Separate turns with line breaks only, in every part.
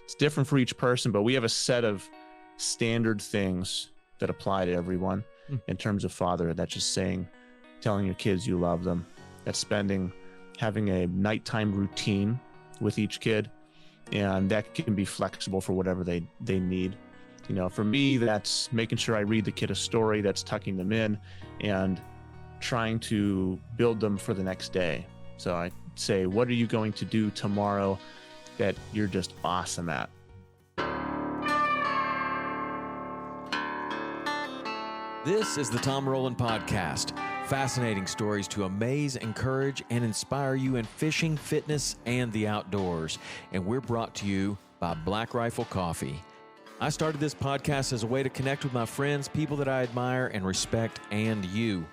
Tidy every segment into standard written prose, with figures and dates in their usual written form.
it's different for each person, but we have a set of standard things that apply to everyone in terms of fatherhood. That's just telling your kids you love them. That's having a nighttime routine with each kid, and that can be flexible for whatever they need. For me, that's making sure I read the kid a story, that's tucking them in and trying to build them for the next day. So I say, what are you going to do tomorrow that you're just awesome at?
This is the Tom Rowland Podcast. Fascinating stories to amaze, encourage, and inspire you in fishing, fitness, and the outdoors. And we're brought to you by Black Rifle Coffee. I started this podcast as a way to connect with my friends, people that I admire and respect, and you.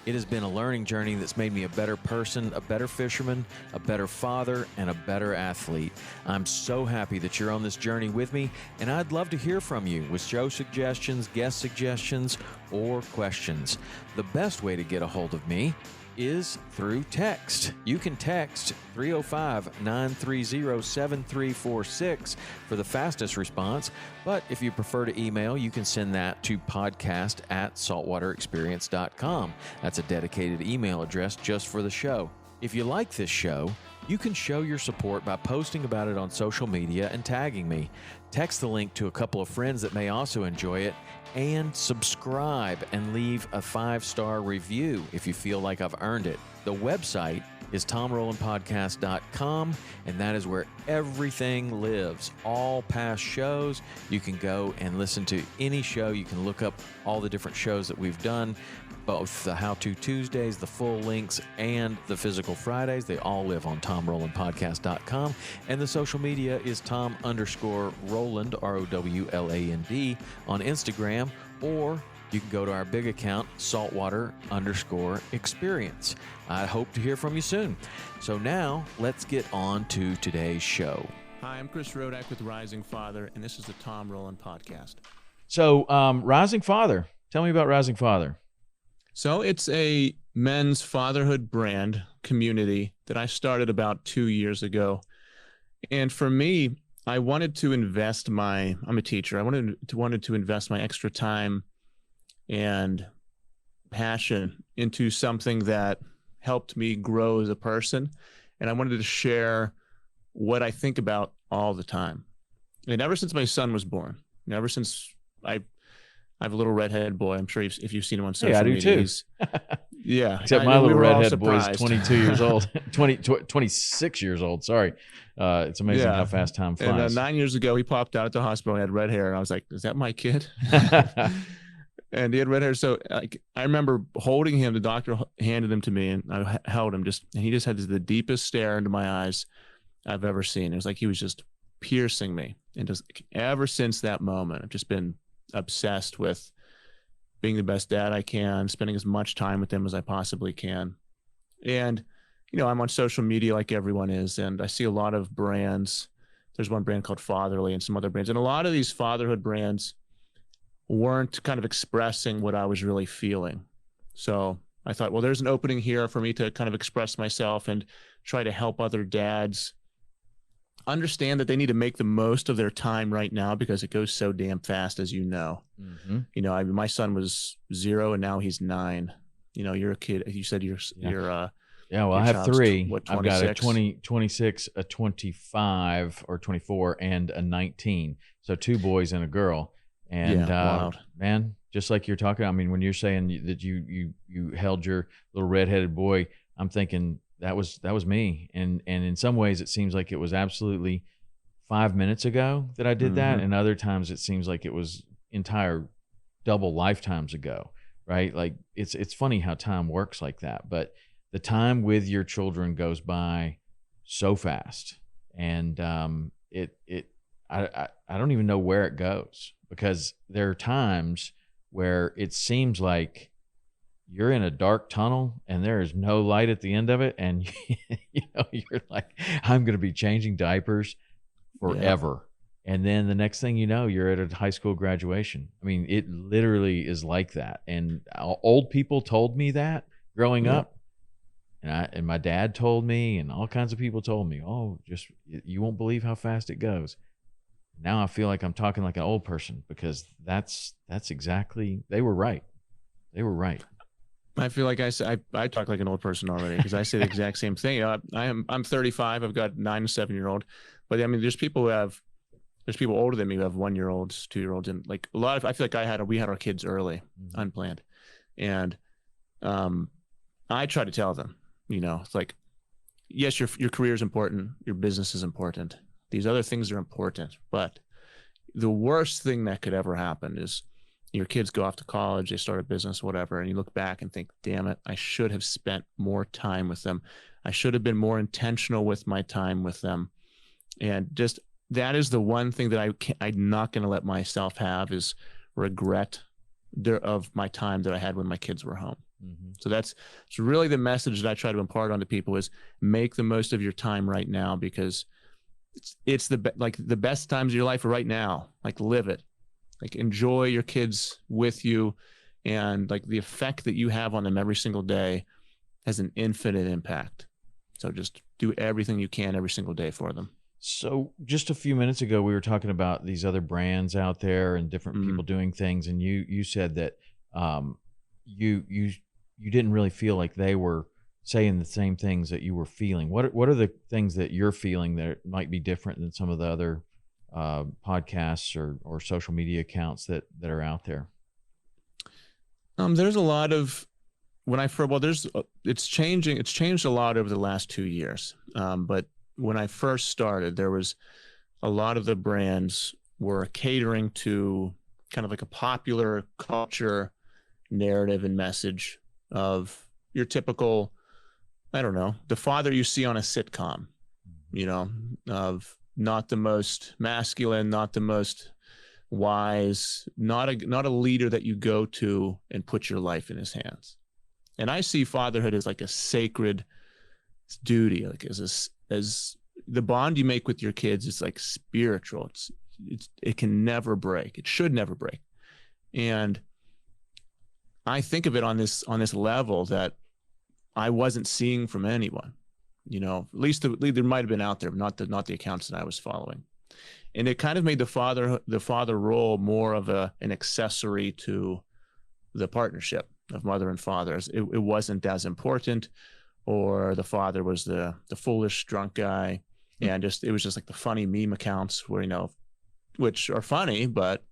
It has been a learning journey that's made me a better person, a better fisherman, a better father, and a better athlete. I'm so happy that you're on this journey with me, and I'd love to hear from you with show suggestions, guest suggestions, or questions. The best way to get a hold of me is through text. You can text 305-930-7346 for the fastest response, but if you prefer to email, you can send that to podcast@saltwaterexperience.com. That's a dedicated email address just for the show. If you like this show, you can show your support by posting about it on social media and tagging me. Text the link to a couple of friends that may also enjoy it, and subscribe and leave a 5-star review if you feel like I've earned it. The website is tomrowlandpodcast.com, and that is where everything lives. All past shows, you can go and listen to any show. You can look up all the different shows that we've done, both the How To Tuesdays, the full links, and the physical Fridays. They all live on tomrowlandpodcast.com. And the social media is Tom_Rowland, ROWLAND, on Instagram, or you can go to our big account, Saltwater_Experience. I hope to hear from you soon. So now, let's get on to today's show.
Hi, I'm Chris Rodack with Rising Father, and this is the Tom Rowland Podcast.
So, Rising Father. Tell me about Rising Father.
So it's a men's fatherhood brand community that I started about 2 years ago. And for me, I wanted to invest I'm a teacher. I wanted to invest my extra time and passion into something that helped me grow as a person. And I wanted to share what I think about all the time. And ever since my son was born, ever since I have a little redheaded boy. I'm sure if you've seen him on social media.
Yeah, I do too.
Yeah.
Except my little redhead boy is 22 years old, 26 years old. Sorry. It's amazing how fast time flies.
And 9 years ago, he popped out at the hospital and had red hair. And I was like, is that my kid? And he had red hair. So I remember holding him. The doctor handed him to me, and I held him and he just had the deepest stare into my eyes I've ever seen. It was like he was just piercing me. And just ever since that moment, I've just been obsessed with being the best dad I can, spending as much time with them as I possibly can. And, I'm on social media like everyone is, and I see a lot of brands. There's one brand called Fatherly and some other brands. And a lot of these fatherhood brands weren't kind of expressing what I was really feeling. So I thought, well, there's an opening here for me to kind of express myself and try to help other dads understand that they need to make the most of their time right now because it goes so damn fast, as you know. Mm-hmm. My son was 0 and now he's 9. You're a kid. You said you're
well, I have 3. I've got a 26, a 25 or 24, and a 19. So 2 boys and a girl. And man, just like you're talking, I mean, when you're saying that you held your little redheaded boy, I'm thinking that was me. And in some ways it seems like it was absolutely 5 minutes ago that I did that. And other times it seems like it was entire double lifetimes ago, right? Like it's funny how time works like that, but the time with your children goes by so fast. And I don't even know where it goes, because there are times where it seems like you're in a dark tunnel and there is no light at the end of it. And you're like, I'm going to be changing diapers forever. Yeah. And then the next thing you know, you're at a high school graduation. I mean, it literally is like that. And old people told me that growing up. And my dad told me, and all kinds of people told me, oh, you won't believe how fast it goes. Now I feel like I'm talking like an old person, because that's exactly, they were right. They were right.
I feel like I talk like an old person already, because I say the exact same thing. I'm 35. I've got 9 and 7-year-old, but I mean, there's people older than me who have 1-year-olds, 2-year-olds, and like a lot of, I feel like we had our kids early, unplanned. And I try to tell them, it's like, yes, your career is important. Your business is important. These other things are important, but the worst thing that could ever happen is your kids go off to college, they start a business, whatever, and you look back and think, damn it, I should have spent more time with them. I should have been more intentional with my time with them. And just, that is the one thing that I'm not going to let myself have, is regret of my time that I had when my kids were home. So it's really the message that I try to impart onto people, is make the most of your time right now, because it's the best times of your life are right now. Like, live it, like enjoy your kids with you, and like the effect that you have on them every single day has an infinite impact. So just do everything you can every single day for them.
So just a few minutes ago, we were talking about these other brands out there and different people doing things, and you said that you didn't really feel like they were saying the same things that you were feeling. What are the things that you're feeling that might be different than some of the other podcasts or social media accounts that are out there?
There's a lot of, it's changing. It's changed a lot over the last 2 years. But when I first started, there was a lot of the brands were catering to kind of like a popular culture narrative and message of your typical, I don't know, the father you see on a sitcom, of not the most masculine, not the most wise, not a leader that you go to and put your life in his hands. And I see fatherhood as like a sacred duty, like as the bond you make with your kids is like spiritual. It can never break. It should never break. And I think of it on this level that I wasn't seeing from anyone, at least there might've been out there, but not the accounts that I was following. And it kind of made the father role more of an accessory to the partnership of mother and father. It wasn't as important, or the father was the foolish drunk guy. And it was just like the funny meme accounts where, which are funny, but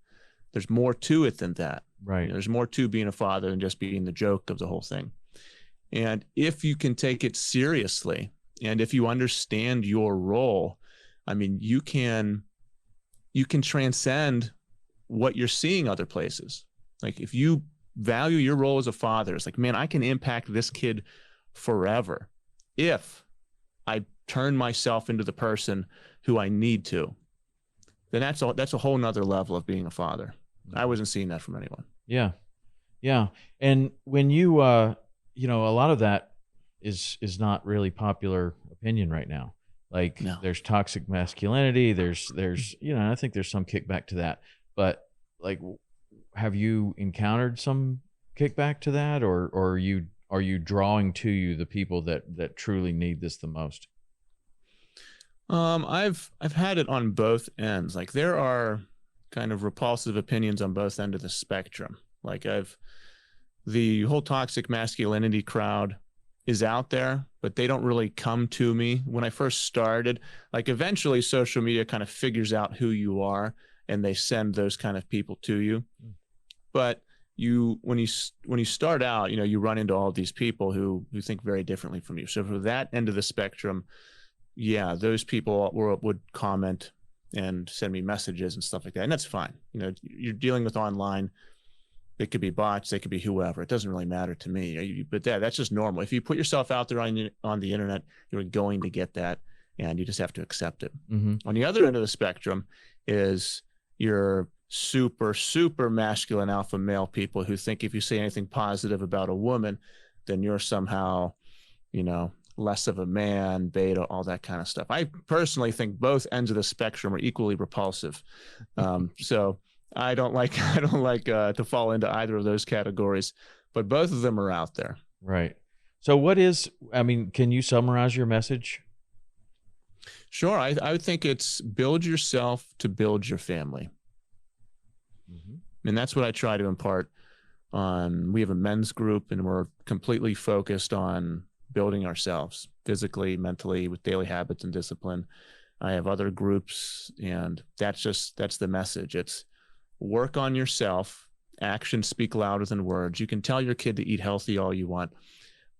there's more to it than that.
Right.
There's more to being a father than just being the joke of the whole thing. And if you can take it seriously, and if you understand your role, I mean, you can transcend what you're seeing other places. Like, if you value your role as a father, it's like, man, I can impact this kid forever if I turn myself into the person who I need to. Then that's a whole nother level of being a father. I wasn't seeing that from anyone.
Yeah. Yeah. And when you, a lot of that is not really popular opinion right now. Like, no. There's toxic masculinity. There's, I think there's some kickback to that, but like, have you encountered some kickback to that, or are you drawing to you the people that truly need this the most?
I've had it on both ends. Like, there are kind of repulsive opinions on both ends of the spectrum. Like, the whole toxic masculinity crowd is out there, but they don't really come to me. When I first started, like, eventually social media kind of figures out who you are, and they send those kind of people to you. But when you start out, you run into all these people who think very differently from you. So for that end of the spectrum, yeah, those people would comment and send me messages and stuff like that. And that's fine. You're dealing with online. They could be bots. They could be whoever. It doesn't really matter to me. But that's just normal. If you put yourself out there on the internet, you're going to get that, and you just have to accept it. On the other end of the spectrum is your super, super masculine alpha male people who think if you say anything positive about a woman, then you're somehow, less of a man, beta, all that kind of stuff. I personally think both ends of the spectrum are equally repulsive. So I don't like to fall into either of those categories, but both of them are out there.
Right. So can you summarize your message?
Sure. I would think it's build yourself to build your family. And that's what I try to impart on. We have a men's group, and we're completely focused on building ourselves physically, mentally, with daily habits and discipline. I have other groups, and that's the message. It's work on yourself. Actions speak louder than words. You can tell your kid to eat healthy all you want,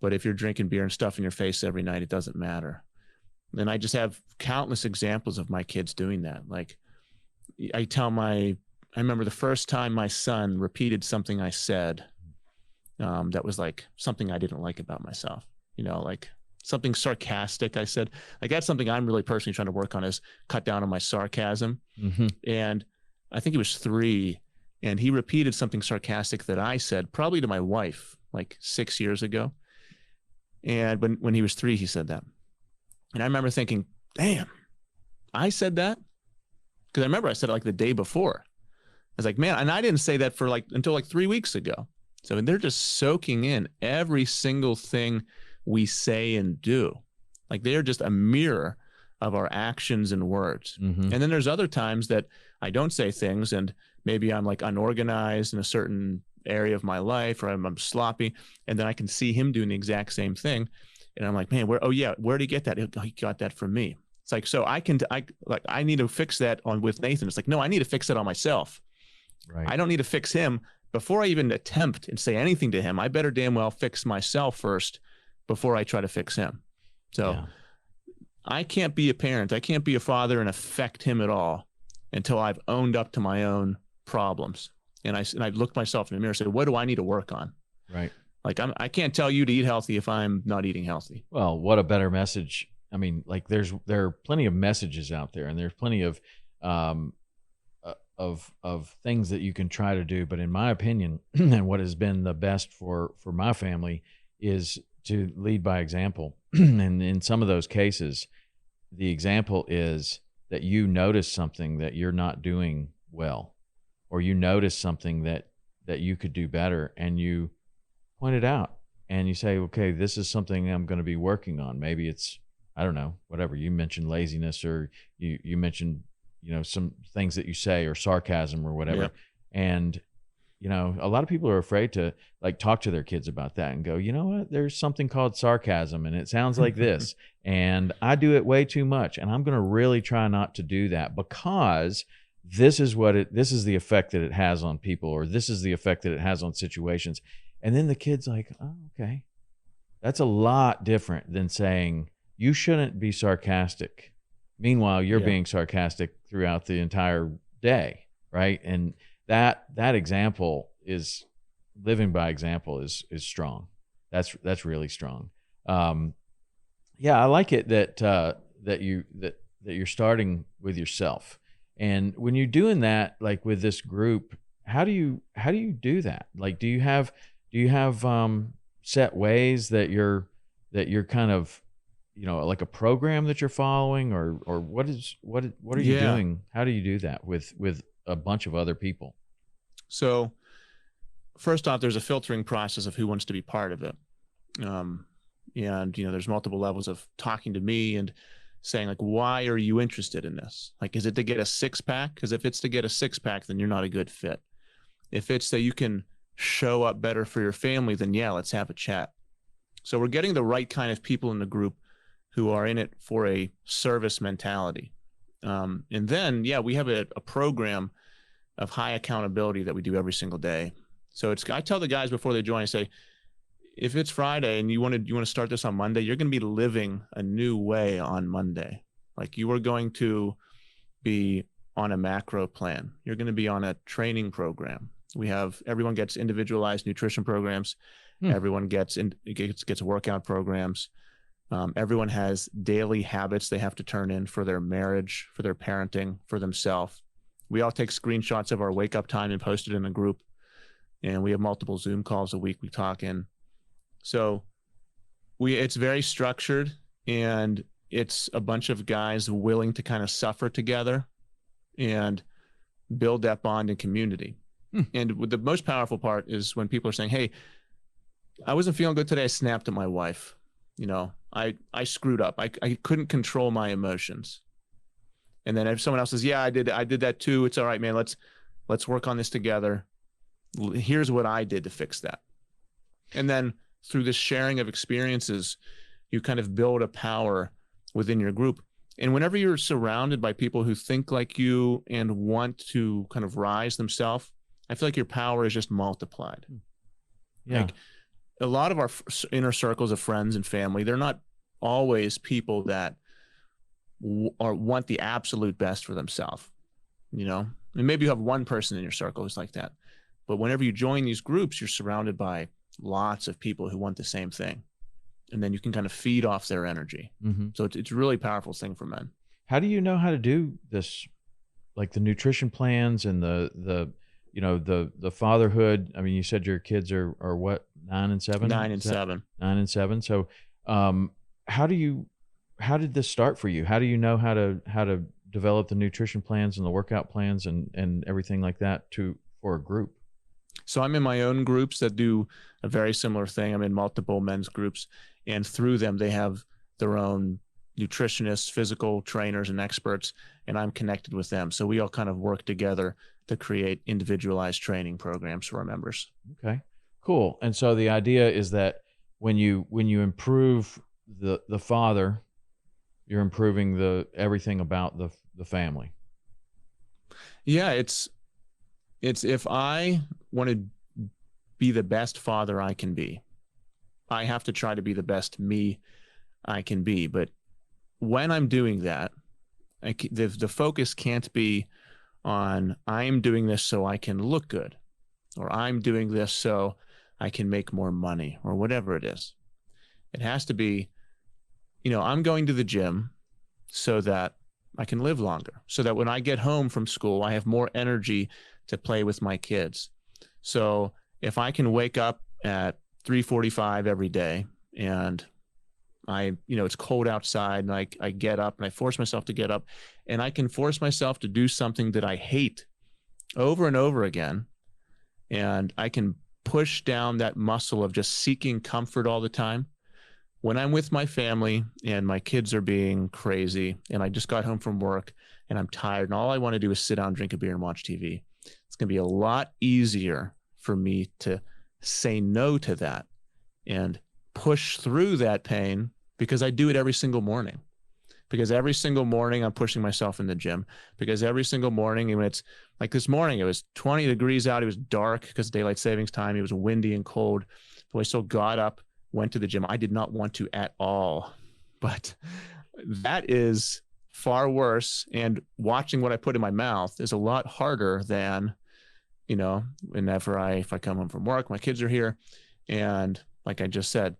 but if you're drinking beer and stuff in your face every night, it doesn't matter. And I just have countless examples of my kids doing that. Like I remember the first time my son repeated something I said, that was like something I didn't like about myself, like something sarcastic I said. Like that's something I'm really personally trying to work on, is cut down on my sarcasm. And I think he was 3, and he repeated something sarcastic that I said, probably to my wife, like 6 years ago. And when he was 3, he said that. And I remember thinking, damn, I said that? Because I remember I said it like the day before. I was like, man, and I didn't say that until like 3 weeks ago. So they're just soaking in every single thing we say and do. Like they're just a mirror of our actions and words. And then there's other times that I don't say things, and maybe I'm like unorganized in a certain area of my life, or I'm sloppy, and then I can see him doing the exact same thing. And I'm like, man, where'd he get that? He got that from me. It's like, so I need to fix that with Nathan. It's like, no, I need to fix it on myself.
Right.
I don't need to fix him before I even attempt and say anything to him. I better damn well fix myself first before I try to fix him. So I can't be a parent. I can't be a father and affect him at all until I've owned up to my own problems. And I looked myself in the mirror and said, what do I need to work on?
Right.
Like I can't tell you to eat healthy if I'm not eating healthy.
Well, what a better message. I mean, like there are plenty of messages out there, and there's plenty of things that you can try to do. But in my opinion, and what has been the best for my family is to lead by example. And in some of those cases, the example is that you notice something that you're not doing well, or you notice something that you could do better, and you point it out, and you say, okay, this is something I'm going to be working on. Maybe it's, I don't know, whatever. You mentioned laziness, or you mentioned, some things that you say, or sarcasm or whatever.
Yeah.
And, a lot of people are afraid to like talk to their kids about that and go, you know what, there's something called sarcasm, and it sounds like this, and I do it way too much. And I'm going to really try not to do that, because this is the effect that it has on people, or this is the effect that it has on situations. And then the kid's like, oh, okay. That's a lot different than saying you shouldn't be sarcastic. Meanwhile, you're being sarcastic throughout the entire day, right? And that example is, living by example is strong. That's really strong. I like it that you're starting with yourself. And when you're doing that, like with this group, how do you do that? Like, do you have set ways that you're kind of, like a program that you're following, or what are you doing? How do you do that with a bunch of other people?
So first off, there's a filtering process of who wants to be part of it. And, there's multiple levels of talking to me and saying, like, why are you interested in this? Like, is it to get a 6-pack? Because if it's to get a 6-pack, then you're not a good fit. If it's that you can show up better for your family, then let's have a chat. So we're getting the right kind of people in the group who are in it for a service mentality. And then, we have a program of high accountability that we do every single day. So I tell the guys before they join, I say, if it's Friday and you want to start this on Monday, you're going to be living a new way on Monday. Like, you are going to be on a macro plan. You're going to be on a training program. Everyone gets individualized nutrition programs. Everyone gets workout programs. Everyone has daily habits they have to turn in for their marriage, for their parenting, for themselves. We all take screenshots of our wake up time and post it in a group. And we have multiple Zoom calls a week we talk in. So it's very structured, and it's a bunch of guys willing to kind of suffer together and build that bond and community. And the most powerful part is when people are saying, hey, I wasn't feeling good today. I snapped at my wife. I screwed up. I couldn't control my emotions. And then if someone else says, yeah, I did that too. It's all right, man. Let's work on this together. Here's what I did to fix that. And then through this sharing of experiences, you kind of build a power within your group. And whenever you're surrounded by people who think like you and want to kind of rise themselves, I feel like your power is just multiplied.
Yeah.
Like a lot of our inner circles of friends and family, they're not always people that want the absolute best for themselves, you know? And maybe you have one person in your circle who's like that. But whenever you join these groups, you're surrounded by lots of people who want the same thing. And then you can kind of feed off their energy.
Mm-hmm.
So it's a really powerful thing for men.
How do you know how to do this? Like the nutrition plans and the fatherhood. I mean, you said your kids are what, 9 and 7?
9 and 7.
9 and 7. So, how did this start for you? How do you know how to develop the nutrition plans and the workout plans and everything like that for a group?
So I'm in my own groups that do a very similar thing. I'm in multiple men's groups, and through them, they have their own nutritionists, physical trainers, and experts, and I'm connected with them. So we all kind of work together to create individualized training programs for our members.
Okay, cool. And so the idea is that when you improve the father, you're improving everything about the family.
Yeah, it's if I want to be the best father I can be, I have to try to be the best me I can be. But when I'm doing that, the focus can't be on I'm doing this so I can look good, or I'm doing this so I can make more money, or whatever it is. It has to be, I'm going to the gym so that I can live longer, so that when I get home from school, I have more energy to play with my kids. So if I can wake up at 3:45 every day and it's cold outside and I get up and I force myself to get up and I can force myself to do something that I hate over and over again, and I can push down that muscle of just seeking comfort all the time. When I'm with my family and my kids are being crazy and I just got home from work and I'm tired and all I want to do is sit down, drink a beer, and watch TV, it's going to be a lot easier for me to say no to that and push through that pain, because I do it every single morning. Because every single morning I'm pushing myself in the gym. Because every single morning, when it's like this morning, it was 20 degrees out. It was dark because daylight savings time. It was windy and cold. So I still got up, went to the gym. I did not want to at all, but that is far worse. And watching what I put in my mouth is a lot harder than, if I come home from work, my kids are here. And like I just said,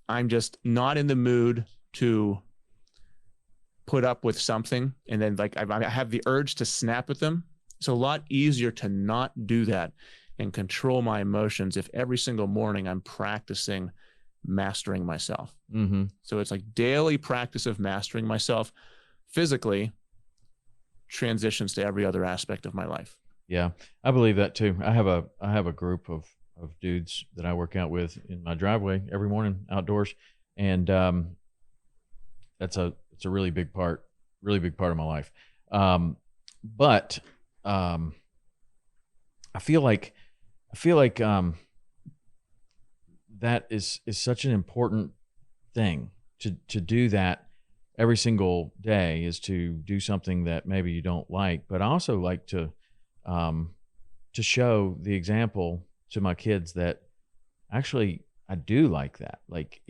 I'm just not in the mood to put up with something. And then I have the urge to snap at them. It's a lot easier to not do that and control my emotions if every single morning I'm practicing mastering myself.
Mm-hmm.
So it's like daily practice of mastering myself physically transitions to every other aspect of my life.
Yeah, I believe that too. I have a group of dudes that I work out with in my driveway every morning outdoors. And, it's a really big part of my life. But I feel like that is such an important thing to do that every single day, is to do something that maybe you don't like. But I also like to show the example to my kids that actually I do like that. Like,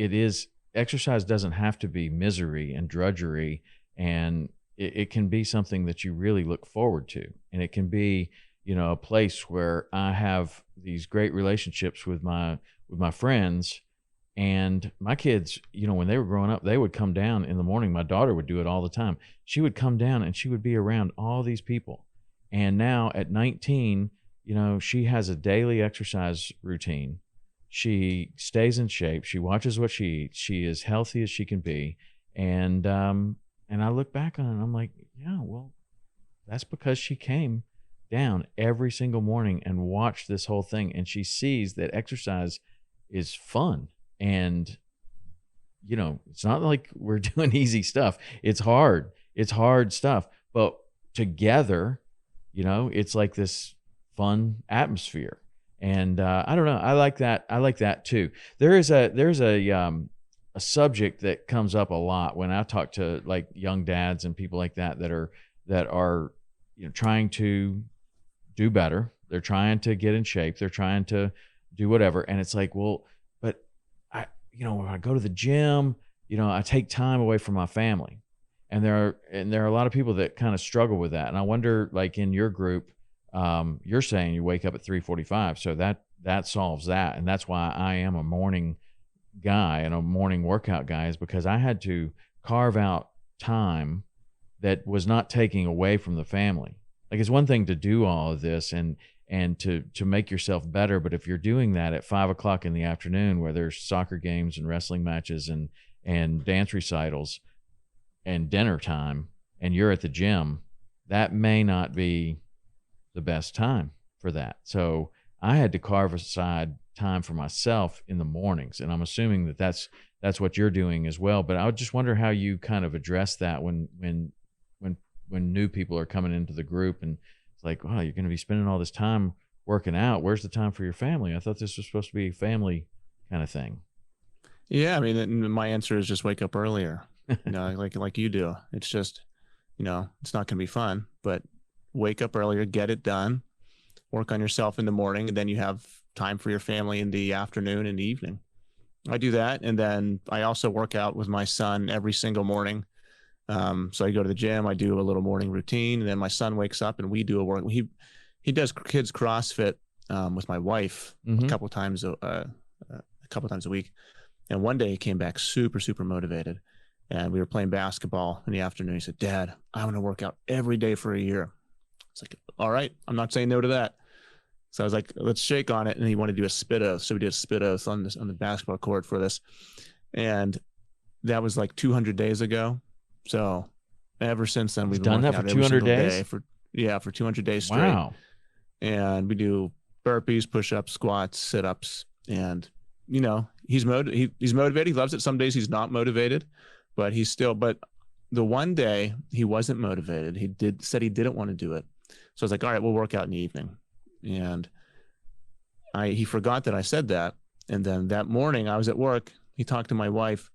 exercise doesn't have to be misery and drudgery, and it can be something that you really look forward to. And it can be, a place where I have these great relationships with my friends. And my kids, when they were growing up, they would come down in the morning. My daughter would do it all the time. She would come down and she would be around all these people. And now at 19, she has a daily exercise routine. She stays in shape. She watches what she eats. She is healthy as she can be. And I look back on it and I'm like, yeah, well, that's because she came down every single morning and watched this whole thing. And she sees that exercise is fun. And, it's not like we're doing easy stuff. It's hard. It's hard stuff. But together, it's like this fun atmosphere. And I don't know. I like that. I like that too. There's a subject that comes up a lot when I talk to like young dads and people like that are trying to do better. They're trying to get in shape. They're trying to do whatever. And it's like, well, but when I go to the gym, I take time away from my family. And there are a lot of people that kind of struggle with that. And I wonder, like in your group, you're saying you wake up at 3:45, so that solves that. And that's why I am a morning guy and a morning workout guy, is because I had to carve out time that was not taking away from the family. Like, it's one thing to do all of this and to make yourself better, but if you're doing that at 5:00 in the afternoon, where there's soccer games and wrestling matches and dance recitals and dinner time, and you're at the gym, that may not be the best time for that. So I had to carve aside time for myself in the mornings, and I'm assuming that that's what you're doing as well. But I would just wonder how you kind of address that when new people are coming into the group, and it's like, wow, you're going to be spending all this time working out. Where's the time for your family? I thought this was supposed to be a family kind of thing.
Yeah, I mean, my answer is just wake up earlier. Like you do. It's just, it's not going to be fun, but wake up earlier, get it done, work on yourself in the morning, and then you have time for your family in the afternoon and the evening. I do that. And then I also work out with my son every single morning. So I go to the gym, I do a little morning routine, and then my son wakes up and we do a work. He does kids CrossFit with my wife a couple times a week. And one day he came back super, super motivated. And we were playing basketball in the afternoon. He said, "Dad, I want to work out every day for a year." It's like, all right, I'm not saying no to that. So I was like, let's shake on it. And he wanted to do a spit oath. So we did a spit oath on the basketball court for this. And that was like 200 days ago. So ever since then, we've
done that for 200 days?
For 200 days straight.
Wow.
And we do burpees, push-ups, squats, sit-ups. And, he's motivated. He loves it. Some days he's not motivated, but but the one day he wasn't motivated, said he didn't want to do it. So I was like, all right, we'll work out in the evening. And he forgot that I said that. And then that morning I was at work, he talked to my wife,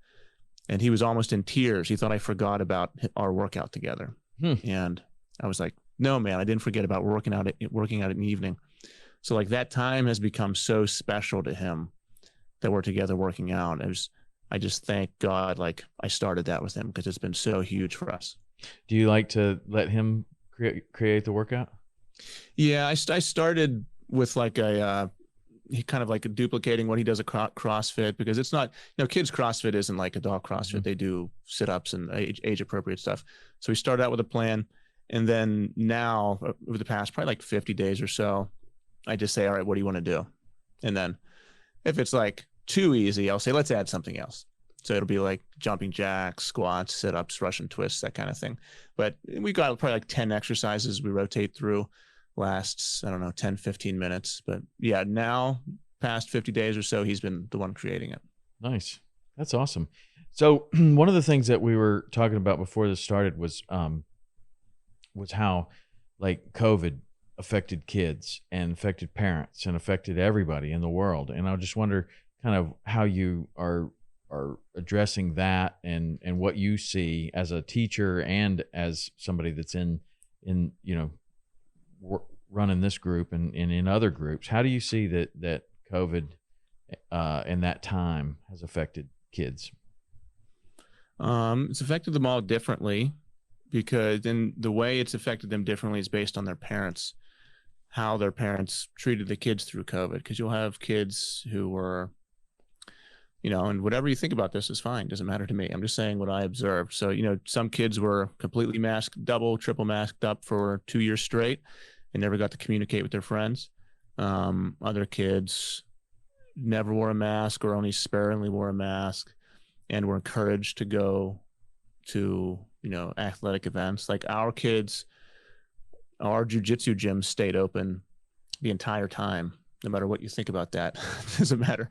and he was almost in tears. He thought I forgot about our workout together. And I was like, no, man, I didn't forget about working out in the evening. So like that time has become so special to him that we're together working out. I just thank God, like I started that with him, because it's been so huge for us.
Do you like to let him create the workout?
Yeah, I started with like he kind of like duplicating what he does at CrossFit, because it's not, kids CrossFit isn't like adult CrossFit. They do sit-ups and age appropriate stuff. So we started out with a plan. And then now over the past probably like 50 days or so, I just say, all right, what do you want to do? And then if it's like too easy, I'll say, let's add something else. So it'll be like jumping jacks, squats, sit-ups, Russian twists, that kind of thing. But we got probably like 10 exercises we rotate through. Lasts, I don't know, 10, 15 minutes. But yeah, now past 50 days or so, he's been the one creating it.
Nice. That's awesome. So one of the things that we were talking about before this started was how like COVID affected kids and affected parents and affected everybody in the world. And I just wonder kind of how you are addressing that and what you see as a teacher and as somebody that's in running this group and in other groups. How do you see that COVID in that time has affected kids?
It's affected them all differently, because then the way it's affected them differently is based on their parents, how their parents treated the kids through COVID. Because you'll have kids who were, and whatever you think about this is fine. Doesn't matter to me. I'm just saying what I observed. So, some kids were completely masked, double, triple masked up for 2 years straight and never got to communicate with their friends. Other kids never wore a mask or only sparingly wore a mask and were encouraged to go to, athletic events. Like our kids, our jiu-jitsu gym stayed open the entire time. No matter what you think about that, it doesn't matter.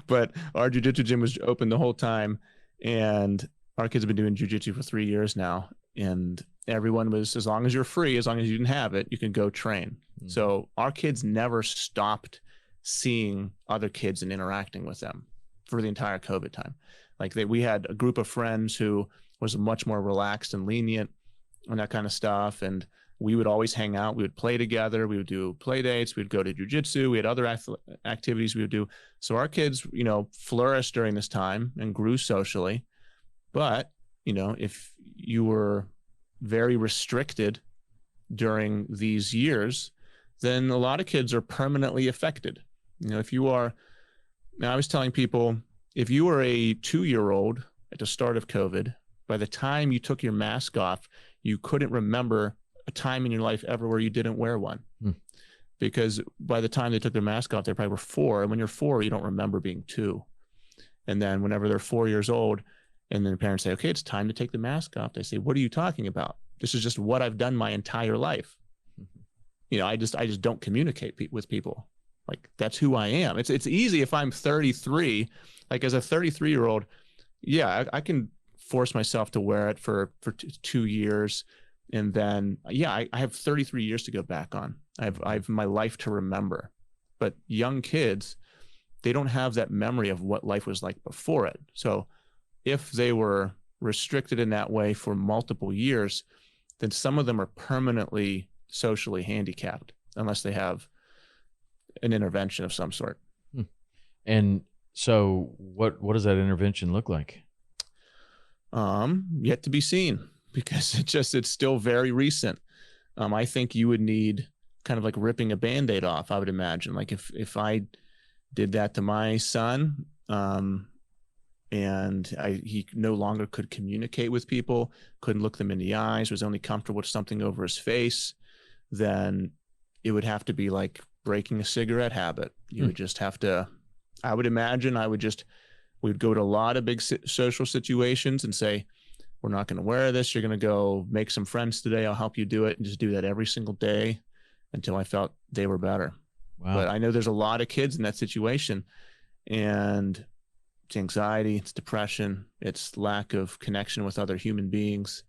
But our jiu-jitsu gym was open the whole time. And our kids have been doing jujitsu for 3 years now. And everyone was, as long as you're free, as long as you didn't have it, you can go train. Mm-hmm. So our kids never stopped seeing other kids and interacting with them for the entire COVID time. Like we had a group of friends who was much more relaxed and lenient and that kind of stuff. And we would always hang out. We would play together. We would do play dates. We'd go to jujitsu. We had other activities we would do. So our kids, flourished during this time and grew socially. But, if you were very restricted during these years, then a lot of kids are permanently affected. If you are, now I was telling people, if you were a 2-year-old at the start of COVID, by the time you took your mask off, you couldn't remember a time in your life ever where you didn't wear one. Because by the time they took their mask off, they probably were 4. And when you're 4, you don't remember being 2. And then whenever they're 4 years old, and then the parents say, okay, it's time to take the mask off. They say, what are you talking about? This is just what I've done my entire life. I just don't communicate with people. Like, that's who I am. It's easy if I'm 33, like as a 33-year-old, yeah, I can force myself to wear it for 2 years. And then, yeah, I have 33 years to go back on. I have my life to remember. But young kids, they don't have that memory of what life was like before it. So if they were restricted in that way for multiple years, then some of them are permanently socially handicapped unless they have an intervention of some sort.
And so what does that intervention look like?
Yet to be seen, because it's still very recent. I think you would need kind of like ripping a Band-Aid off, I would imagine. Like if I did that to my son, and he no longer could communicate with people, couldn't look them in the eyes, was only comfortable with something over his face, then it would have to be like breaking a cigarette habit. You would just have to, I would imagine we'd go to a lot of big social situations and say, we're not going to wear this. You're going to go make some friends today. I'll help you do it. And just do that every single day until I felt they were better. Wow. But I know there's a lot of kids in that situation, and it's anxiety, it's depression, it's lack of connection with other human beings.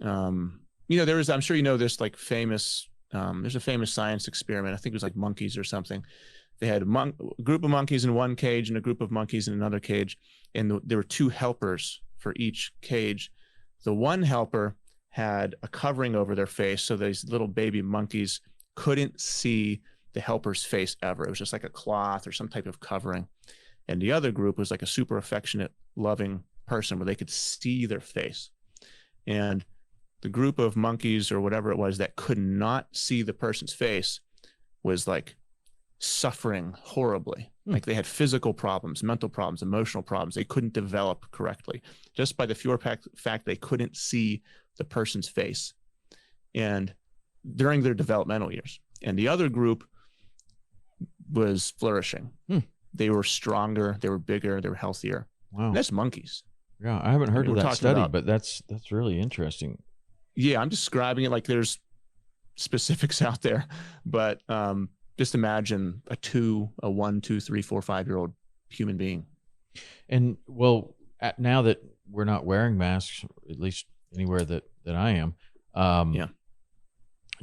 I'm sure you know this, like there's a famous science experiment. I think it was like monkeys or something. They had a group of monkeys in one cage and a group of monkeys in another cage. And there were 2 helpers for each cage. The one helper had a covering over their face, so these little baby monkeys couldn't see the helper's face ever. It was just like a cloth or some type of covering. And the other group was like a super affectionate, loving person where they could see their face. And the group of monkeys or whatever it was that could not see the person's face was like suffering horribly. Like they had physical problems, mental problems, emotional problems. They couldn't develop correctly just by the pure fact they couldn't see the person's face, and during their developmental years. And the other group was flourishing. They were stronger, they were bigger, they were healthier.
Wow.
And that's monkeys.
Yeah, I haven't heard of that study, but that's really interesting.
Yeah, I'm describing it like there's specifics out there, but just imagine a 1, 2, 3, 4, 5-year-old human being.
And well, now that we're not wearing masks, at least anywhere that I am,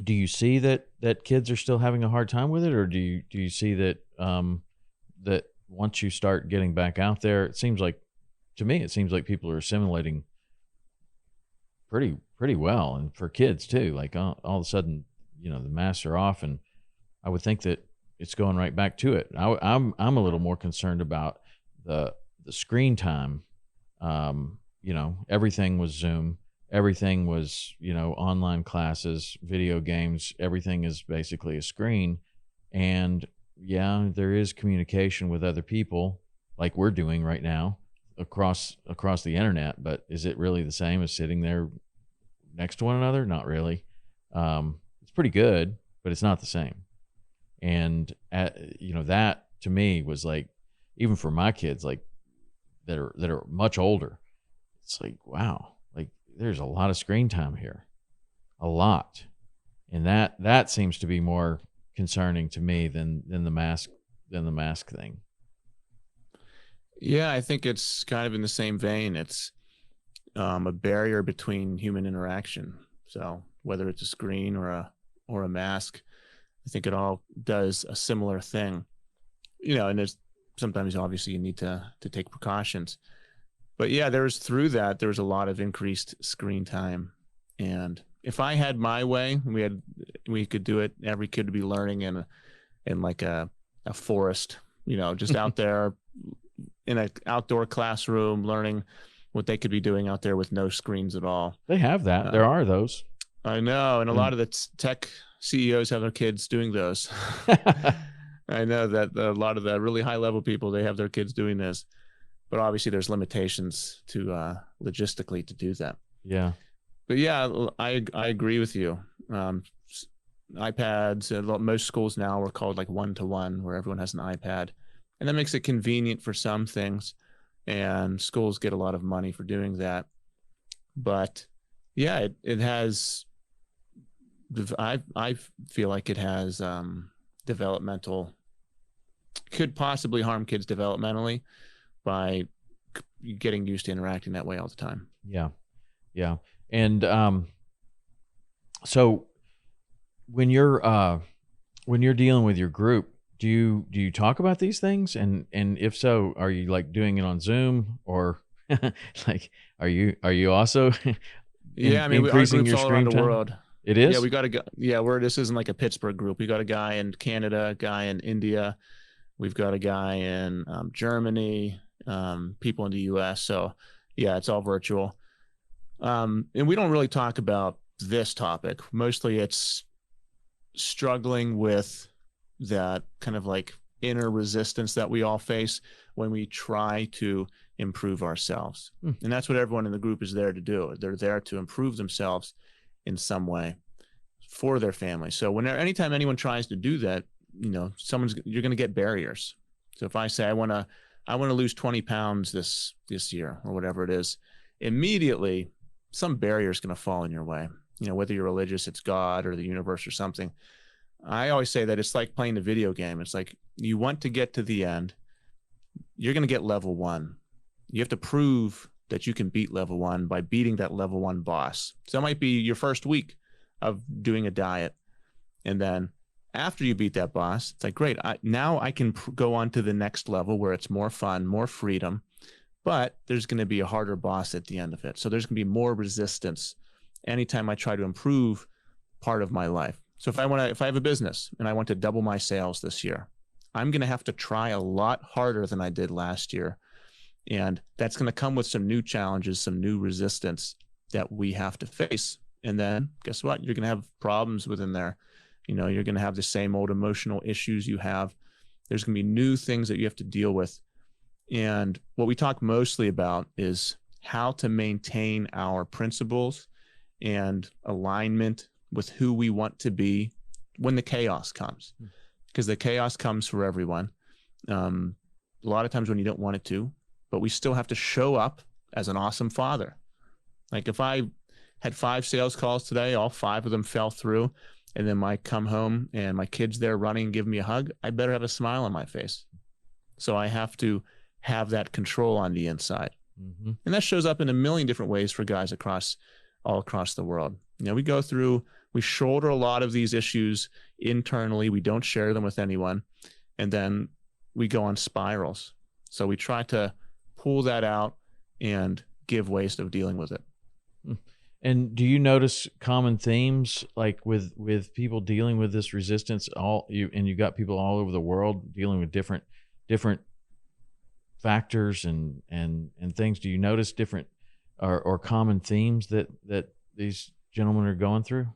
do you see that kids are still having a hard time with it, or do you see that that once you start getting back out there, it seems like people are assimilating pretty well, and for kids too. Like all of a sudden, the masks are off, and I would think that it's going right back to it. I'm a little more concerned about the screen time. Everything was Zoom, everything was online classes, video games. Everything is basically a screen, and yeah, there is communication with other people like we're doing right now across the internet. But is it really the same as sitting there next to one another? Not really. It's pretty good, but it's not the same. And that to me was like, even for my kids, like that are much older, it's like, wow, like there's a lot of screen time here, a lot. And that seems to be more concerning to me than the mask thing.
Yeah, I think it's kind of in the same vein. It's a barrier between human interaction. So whether it's a screen or a mask, I think it all does a similar thing. And there's sometimes obviously you need to take precautions. But yeah, there was a lot of increased screen time. And if I had my way, we could do it. Every kid would be learning in like a forest, just out there in an outdoor classroom, learning what they could be doing out there with no screens at all.
They have that. There are those.
I know, and a lot of the tech CEOs have their kids doing those. I know that a lot of the really high level people, they have their kids doing this, but obviously there's limitations to logistically to do that.
Yeah.
But yeah, I agree with you. iPads, most schools now are called like 1-to-1, where everyone has an iPad, and that makes it convenient for some things, and schools get a lot of money for doing that. But yeah, it has, I feel like it has developmental, could possibly harm kids developmentally by getting used to interacting that way all the time.
Yeah. Yeah. And so when you're dealing with your group, do you talk about these things? And if so, are you like doing it on Zoom, or like are you also
yeah, I mean, our
increasing
groups
your
all around
screen
the
time?
world.
It is?
Yeah, we got a guy. Yeah, this isn't like a Pittsburgh group. We got a guy in Canada, a guy in India. We've got a guy in Germany, people in the US. So yeah, it's all virtual. And we don't really talk about this topic. Mostly it's struggling with that kind of like inner resistance that we all face when we try to improve ourselves. And that's what everyone in the group is there to do. They're there to improve themselves in some way for their family. So anytime anyone tries to do that, you're going to get barriers. So if I say I want to lose 20 pounds this year or whatever it is, immediately some barrier is going to fall in your way. Whether you're religious, it's God or the universe or something. I always say that it's like playing a video game. It's like you want to get to the end. You're going to get level 1. You have to prove that you can beat level 1 by beating that level 1 boss. So that might be your first week of doing a diet. And then after you beat that boss, it's like, great, now I can go on to the next level where it's more fun, more freedom, but there's going to be a harder boss at the end of it. So there's going to be more resistance anytime I try to improve part of my life. So if I have a business and I want to double my sales this year, I'm going to have to try a lot harder than I did last year. And that's going to come with some new challenges, some new resistance that we have to face. And then guess what? You're going to have problems within there. You're going to have the same old emotional issues you have. There's going to be new things that you have to deal with. And what we talk mostly about is how to maintain our principles and alignment with who we want to be when the chaos comes, because the chaos comes for everyone. A lot of times when you don't want it to, but we still have to show up as an awesome father. Like if I had 5 sales calls today, all 5 of them fell through, and then I come home and my kid's there running and giving me a hug, I better have a smile on my face. So I have to have that control on the inside. Mm-hmm. And that shows up in a million different ways for guys all across the world. We shoulder a lot of these issues internally. We don't share them with anyone. And then we go on spirals. So we try to pull that out and give ways of dealing with it.
And do you notice common themes, like with people dealing with this resistance? You got people all over the world dealing with different factors and things. Do you notice different or common themes that these gentlemen are going through?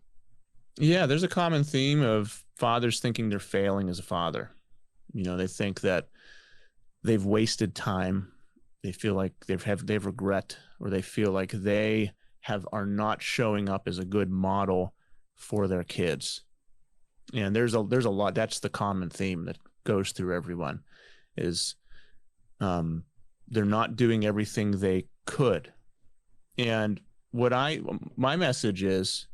Yeah, there's a common theme of fathers thinking they're failing as a father. They think that they've wasted time. They feel like they've regret, or they feel like they are not showing up as a good model for their kids. And there's a lot. That's the common theme that goes through everyone is they're not doing everything they could. And my message is,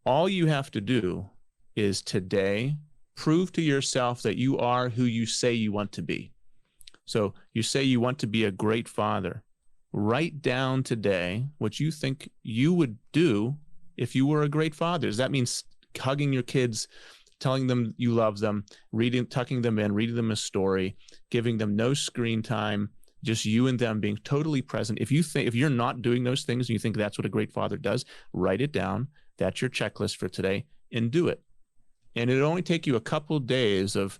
all you have to do is today prove to yourself that you are who you say you want to be. So you say you want to be a great father. Write down today what you think you would do if you were a great father. Does that mean hugging your kids, telling them you love them, tucking them in, reading them a story, giving them no screen time, just you and them being totally present? If you're not doing those things and you think that's what a great father does, write it down. That's your checklist for today, and do it. And it'll only take you a couple of days of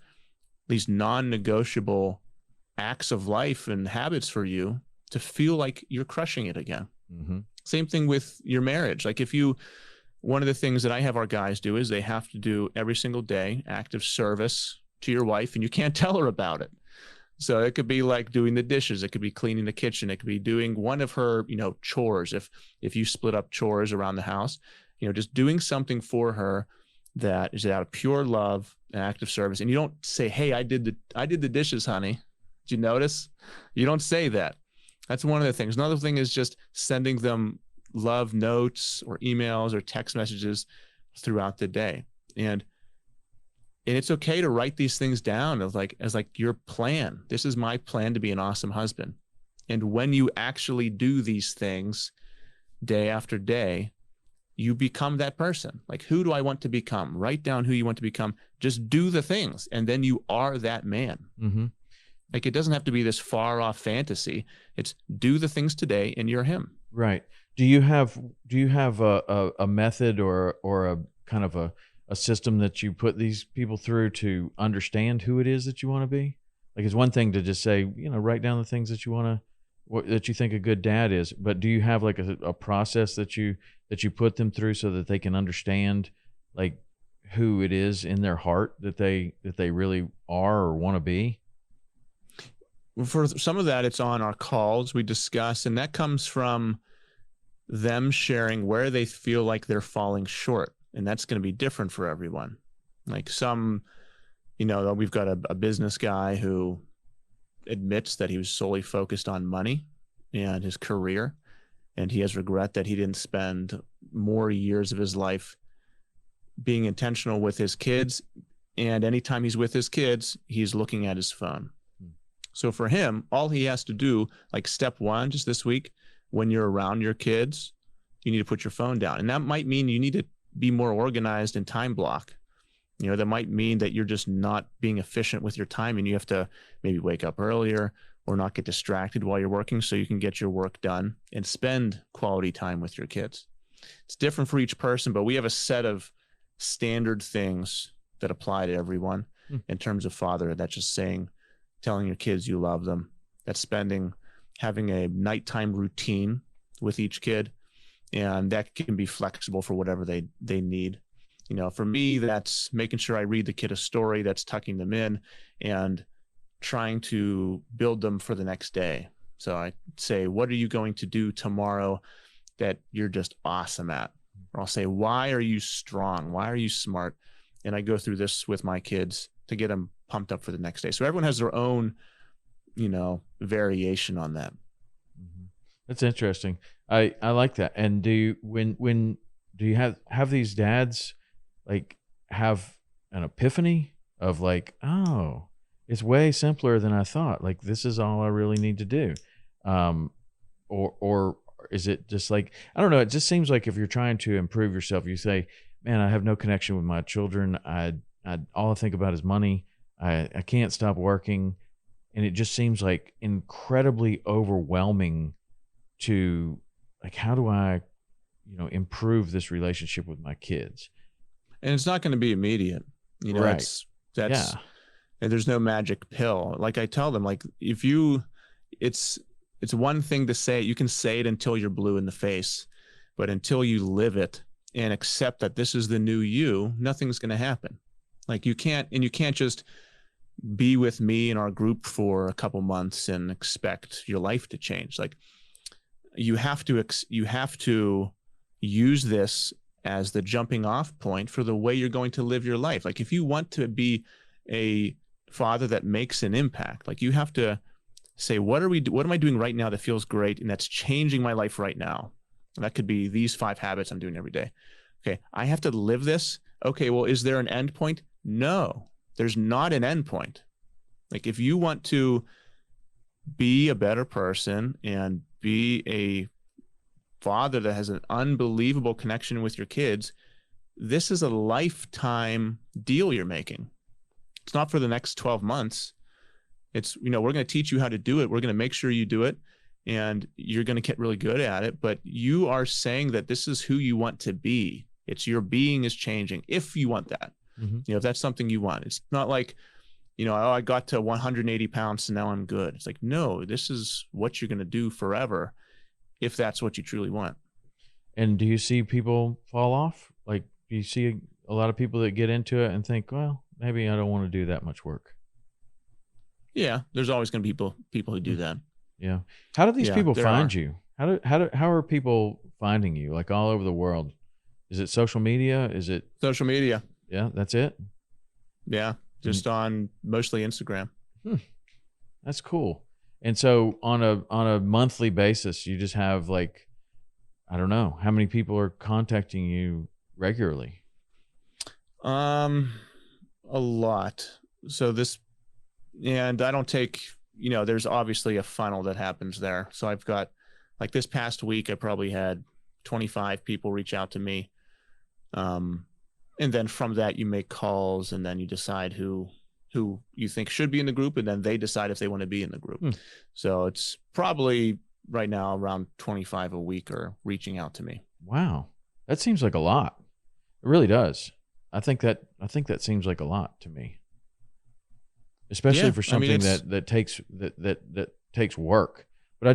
these non-negotiable acts of life and habits for you to feel like you're crushing it again.
Mm-hmm.
Same thing with your marriage. Like one of the things that I have our guys do is they have to do every single day active service to your wife, and you can't tell her about it. So it could be like doing the dishes. It could be cleaning the kitchen. It could be doing one of her, chores. If you split up chores around the house, just doing something for her that is out of pure love and active service. And you don't say, "Hey, I did the dishes, honey. Did you notice?" You don't say that. That's one of the things. Another thing is just sending them love notes or emails or text messages throughout the day. And it's okay to write these things down as your plan. This is my plan to be an awesome husband. And when you actually do these things day after day, you become that person. Like, who do I want to become? Write down who you want to become. Just do the things, and then you are that man.
Mm-hmm.
Like, it doesn't have to be this far off fantasy. It's do the things today, and you're him.
Right. Do you have a method or a kind of a system that you put these people through to understand who it is that you want to be? Like, it's one thing to just say, write down the things that that you think a good dad is, but do you have like a process that you put them through so that they can understand like who it is in their heart that they really are or want to be?
For some of that, it's on our calls we discuss, and that comes from them sharing where they feel like they're falling short. And that's going to be different for everyone. Like we've got a business guy who admits that he was solely focused on money and his career. And he has regret that he didn't spend more years of his life being intentional with his kids. And anytime he's with his kids, he's looking at his phone. So for him, all he has to do, like step one, just this week, when you're around your kids, you need to put your phone down. And that might mean you need to be more organized and time block. That might mean that you're just not being efficient with your time, and you have to maybe wake up earlier or not get distracted while you're working so you can get your work done and spend quality time with your kids. It's different for each person, but we have a set of standard things that apply to everyone in terms of fatherhood. That's just telling your kids you love them. That's having a nighttime routine with each kid, and that can be flexible for whatever they need. For me, that's making sure I read the kid a story, that's tucking them in and trying to build them for the next day. So I say, what are you going to do tomorrow that you're just awesome at? Or I'll say, why are you strong? Why are you smart? And I go through this with my kids to get them pumped up for the next day. So everyone has their own, variation on that.
Mm-hmm. That's interesting. I like that. And do you have these dads like have an epiphany of like, oh, it's way simpler than I thought. Like, this is all I really need to do. Or is it just like, I don't know. It just seems like if you're trying to improve yourself, you say, man, I have no connection with my children. All I think about is money. I can't stop working. And it just seems like incredibly overwhelming to like, how do I, improve this relationship with my kids?
And it's not going to be immediate,
right.
And there's no magic pill. Like I tell them, like, it's one thing to say it. You can say it until you're blue in the face, but until you live it and accept that this is the new you, nothing's going to happen. Like, you can't just be with me in our group for a couple months and expect your life to change. Like, you have to use this as the jumping off point for the way you're going to live your life. Like, if you want to be a father that makes an impact, like, you have to say, what am I doing right now that feels great and that's changing my life right now? And that could be these 5 habits I'm doing every day. Okay, I have to live this. Okay, well, is there an end point? No, there's not an end point. Like, if you want to be a better person and be a father that has an unbelievable connection with your kids, this is a lifetime deal you're making. It's not for the next 12 months. It's, we're going to teach you how to do it. We're going to make sure you do it, and you're going to get really good at it. But you are saying that this is who you want to be. It's your being is changing if you want that. If that's something you want. It's not like, oh, I got to 180 pounds, so now I'm good. It's like, no, this is what you're going to do forever if that's what you truly want.
And do you see people fall off? Like, do you see a lot of people that get into it and think, well, maybe I don't want to do that much work?
Yeah, there's always going to be people who do that.
Yeah. How do these people find you? How are people finding you, like all over the world? Is it social media? Is it
social media?
Yeah, that's it.
Yeah, just on mostly Instagram.
That's cool. And so on a monthly basis, you just have, like, I don't know, how many people are contacting you regularly?
A lot. So and I don't take, there's obviously a funnel that happens there. So I've got, like, this past week, I probably had 25 people reach out to me. And then from that, you make calls, and then you decide who you think should be in the group, and then they decide if they want to be in the group. So it's probably right now around 25 a week are reaching out to me. Wow.
That seems like a lot. It really does. I think that seems like a lot to me, especially for something that takes work. But I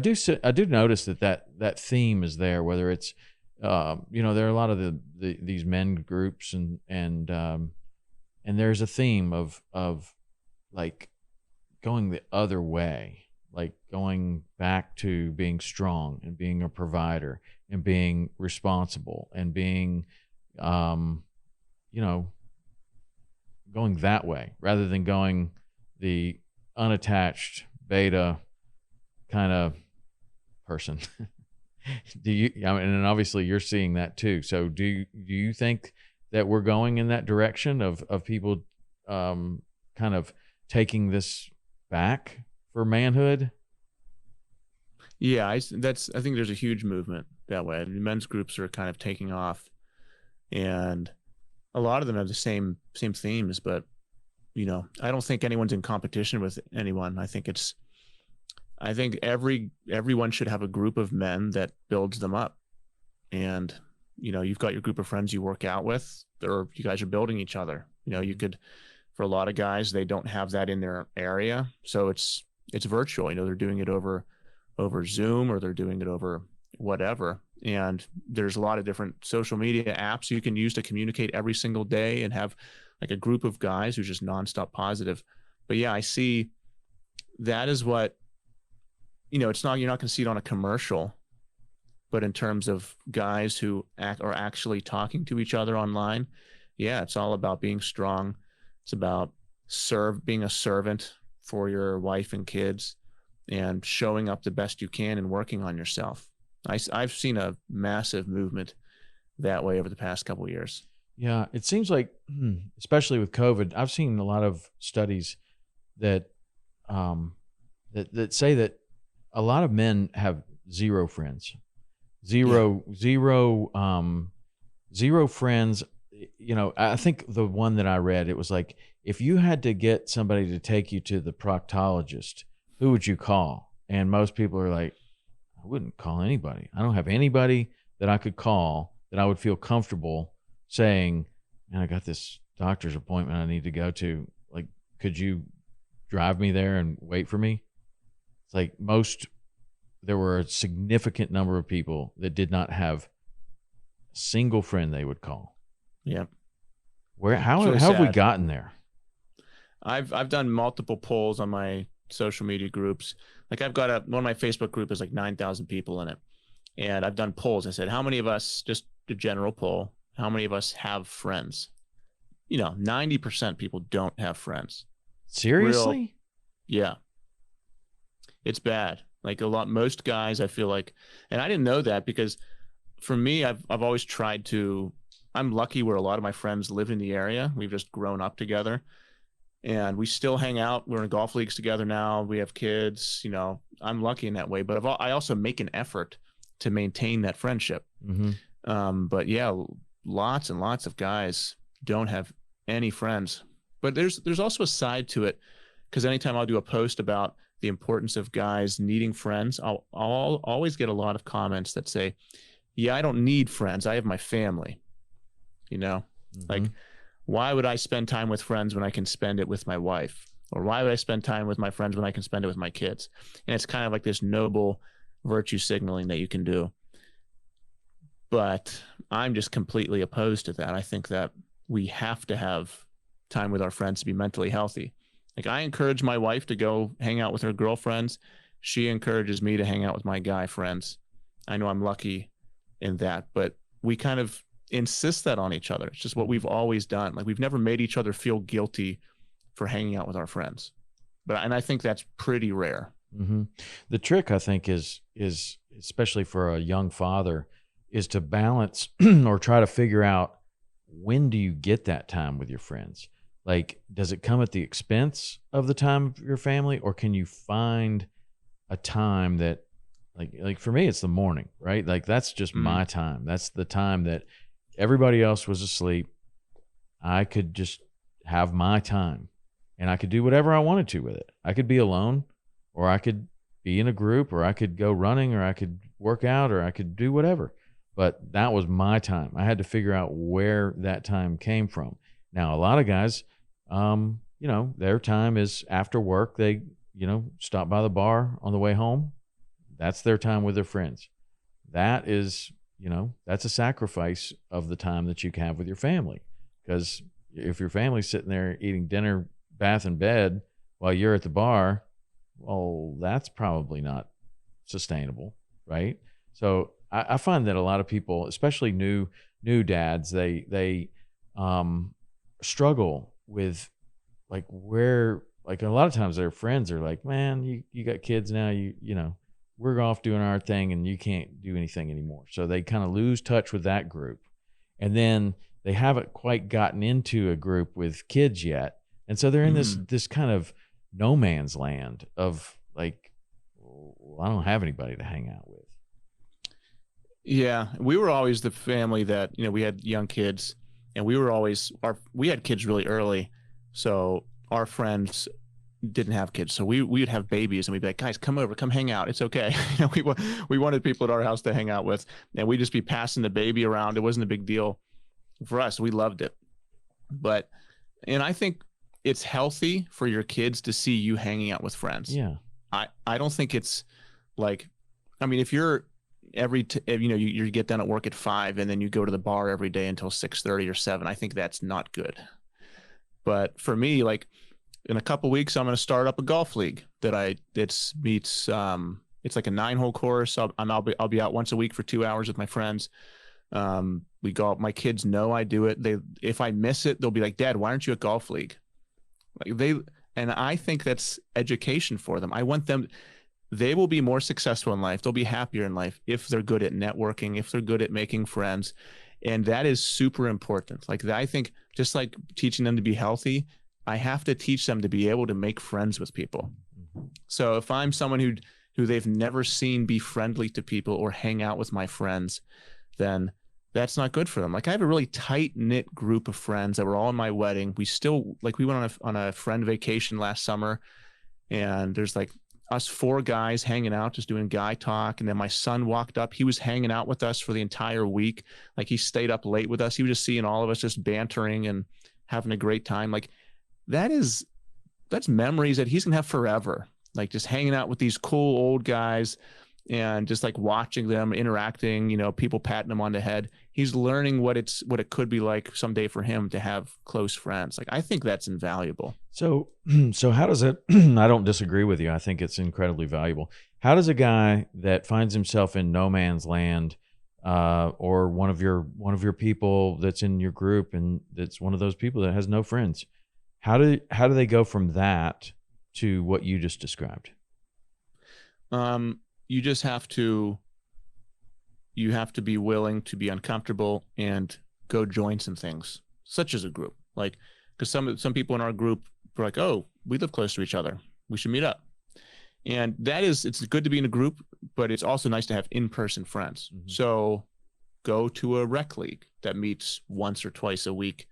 do notice that theme is there, whether it's, there are a lot of these men groups and there's a theme of like going the other way, like going back to being strong and being a provider and being responsible and being, going that way rather than going the unattached beta kind of person. And obviously you're seeing that too. So do you think that we're going in that direction of people kind of taking this back for manhood?
Yeah, I think there's a huge movement that way. Men's groups are kind of taking off, and a lot of them have the same themes, but I don't think anyone's in competition with anyone. I think everyone should have a group of men that builds them up. And, you've got your group of friends you work out with, or you guys are building each other. You could, for a lot of guys, they don't have that in their area. So it's virtual, they're doing it over Zoom, or they're doing it over whatever. And there's a lot of different social media apps you can use to communicate every single day and have like a group of guys who's just nonstop positive. But yeah, I see that is what, you're not going to see it on a commercial, but in terms of guys who are actually talking to each other online, yeah, it's all about being strong. It's about being a servant for your wife and kids and showing up the best you can and working on yourself. I've seen a massive movement that way over the past couple of years.
Yeah, it seems like, especially with COVID, I've seen a lot of studies that that say that a lot of men have zero friends, zero friends. I think the one that I read, it was like, if you had to get somebody to take you to the proctologist, who would you call? And most people are like, I wouldn't call anybody. I don't have anybody that I could call that I would feel comfortable saying, man, I got this doctor's appointment I need to go to. Like, could you drive me there and wait for me? It's like there were a significant number of people that did not have a single friend they would call.
Yeah.
How have we gotten there?
I've done multiple polls on my social media groups. Like, I've got one of my Facebook group is like 9,000 people in it. And I've done polls. I said, how many of us, just a general poll, how many of us have friends? 90% people don't have friends.
Seriously?
Yeah. It's bad. Like, most guys, I feel like, and I didn't know that because for me, I've always tried to, I'm lucky where a lot of my friends live in the area. We've just grown up together. and we still hang out. We're in golf leagues together now. We have kids, I'm lucky in that way, but I also make an effort to maintain that friendship. But yeah, lots and lots of guys don't have any friends, but there's also a side to it, because anytime I'll do a post about the importance of guys needing friends, I'll always get a lot of comments that say, yeah, I don't need friends. I have my family, like, why would I spend time with friends when I can spend it with my wife? Or why would I spend time with my friends when I can spend it with my kids? And it's kind of like this noble virtue signaling that you can do. But I'm just completely opposed to that. I think that we have to have time with our friends to be mentally healthy. Like, I encourage my wife to go hang out with her girlfriends. She encourages me to hang out with my guy friends. I know I'm lucky in that, but we kind of insist that on each other. It's just what we've always done. Like, we've never made each other feel guilty for hanging out with our friends. And I think that's pretty rare.
The trick, I think, is especially for a young father, is to balance or try to figure out, when do you get that time with your friends? Like, does it come at the expense of the time of your family, or can you find a time that, like for me, it's the morning, right? Like, that's just my time. That's the time that everybody else was asleep. I could just have my time, and I could do whatever I wanted to with it. I could be alone, or I could be in a group, or I could go running, or I could work out, or I could do whatever. But that was my time. I had to figure out where that time came from. Now, a lot of guys, their time is after work. They, stop by the bar on the way home. That's their time with their friends. That is, that's a sacrifice of the time that you can have with your family. Because if your family's sitting there eating dinner, bath, and bed while you're at the bar, well, that's probably not sustainable, right? So I find that a lot of people, especially new dads, they struggle with, like, where, like, a lot of times their friends are like, man, you got kids now, we're off doing our thing and you can't do anything anymore. So they kind of lose touch with that group. And then they haven't quite gotten into a group with kids yet. And so they're in this kind of no man's land of, like, well, I don't have anybody to hang out with.
Yeah, we were always the family that, we had young kids, and we had kids really early. So our friends didn't have kids. So we would have babies, and we'd be like, guys, come over, come hang out. It's okay. We wanted people at our house to hang out with, and we'd just be passing the baby around. It wasn't a big deal for us. We loved it. And I think it's healthy for your kids to see you hanging out with friends.
Yeah.
I don't think it's like, if you're you get done at work at 5 and then you go to the bar every day until 6:30 or 7. I think that's not good. But for me, like, in a couple weeks, I'm going to start up a golf league it's like a 9-hole course. I'll be out once a week for 2 hours with my friends. We go out. My kids know I do it. If I miss it, they'll be like, Dad, why aren't you at golf league? And I think that's education for them. I want them. They will be more successful in life. They'll be happier in life if they're good at networking, if they're good at making friends. And that is super important. Like, I think, just like teaching them to be healthy, I have to teach them to be able to make friends with people. So if I'm someone who they've never seen be friendly to people or hang out with my friends, then that's not good for them. Like, I have a really tight knit group of friends that were all in my wedding. We went on a friend vacation last summer, and there's like us 4 guys hanging out, just doing guy talk. And then my son walked up. He was hanging out with us for the entire week. Like, he stayed up late with us. He was just seeing all of us just bantering and having a great time. Like, that's memories that he's gonna have forever. Like, just hanging out with these cool old guys and just like watching them interacting, people patting him on the head. He's learning what it could be like someday for him to have close friends. Like, I think that's invaluable.
So how does it, I don't disagree with you. I think it's incredibly valuable. How does a guy that finds himself in no man's land, or one of your people that's in your group, and that's one of those people that has no friends, how do they go from that to what you just described?
You just have to be willing to be uncomfortable and go join some things, such as a group. Like, because some people in our group were like, oh, we live close to each other. We should meet up. And it's good to be in a group, but it's also nice to have in-person friends. Mm-hmm. So go to a rec league that meets once or twice a week,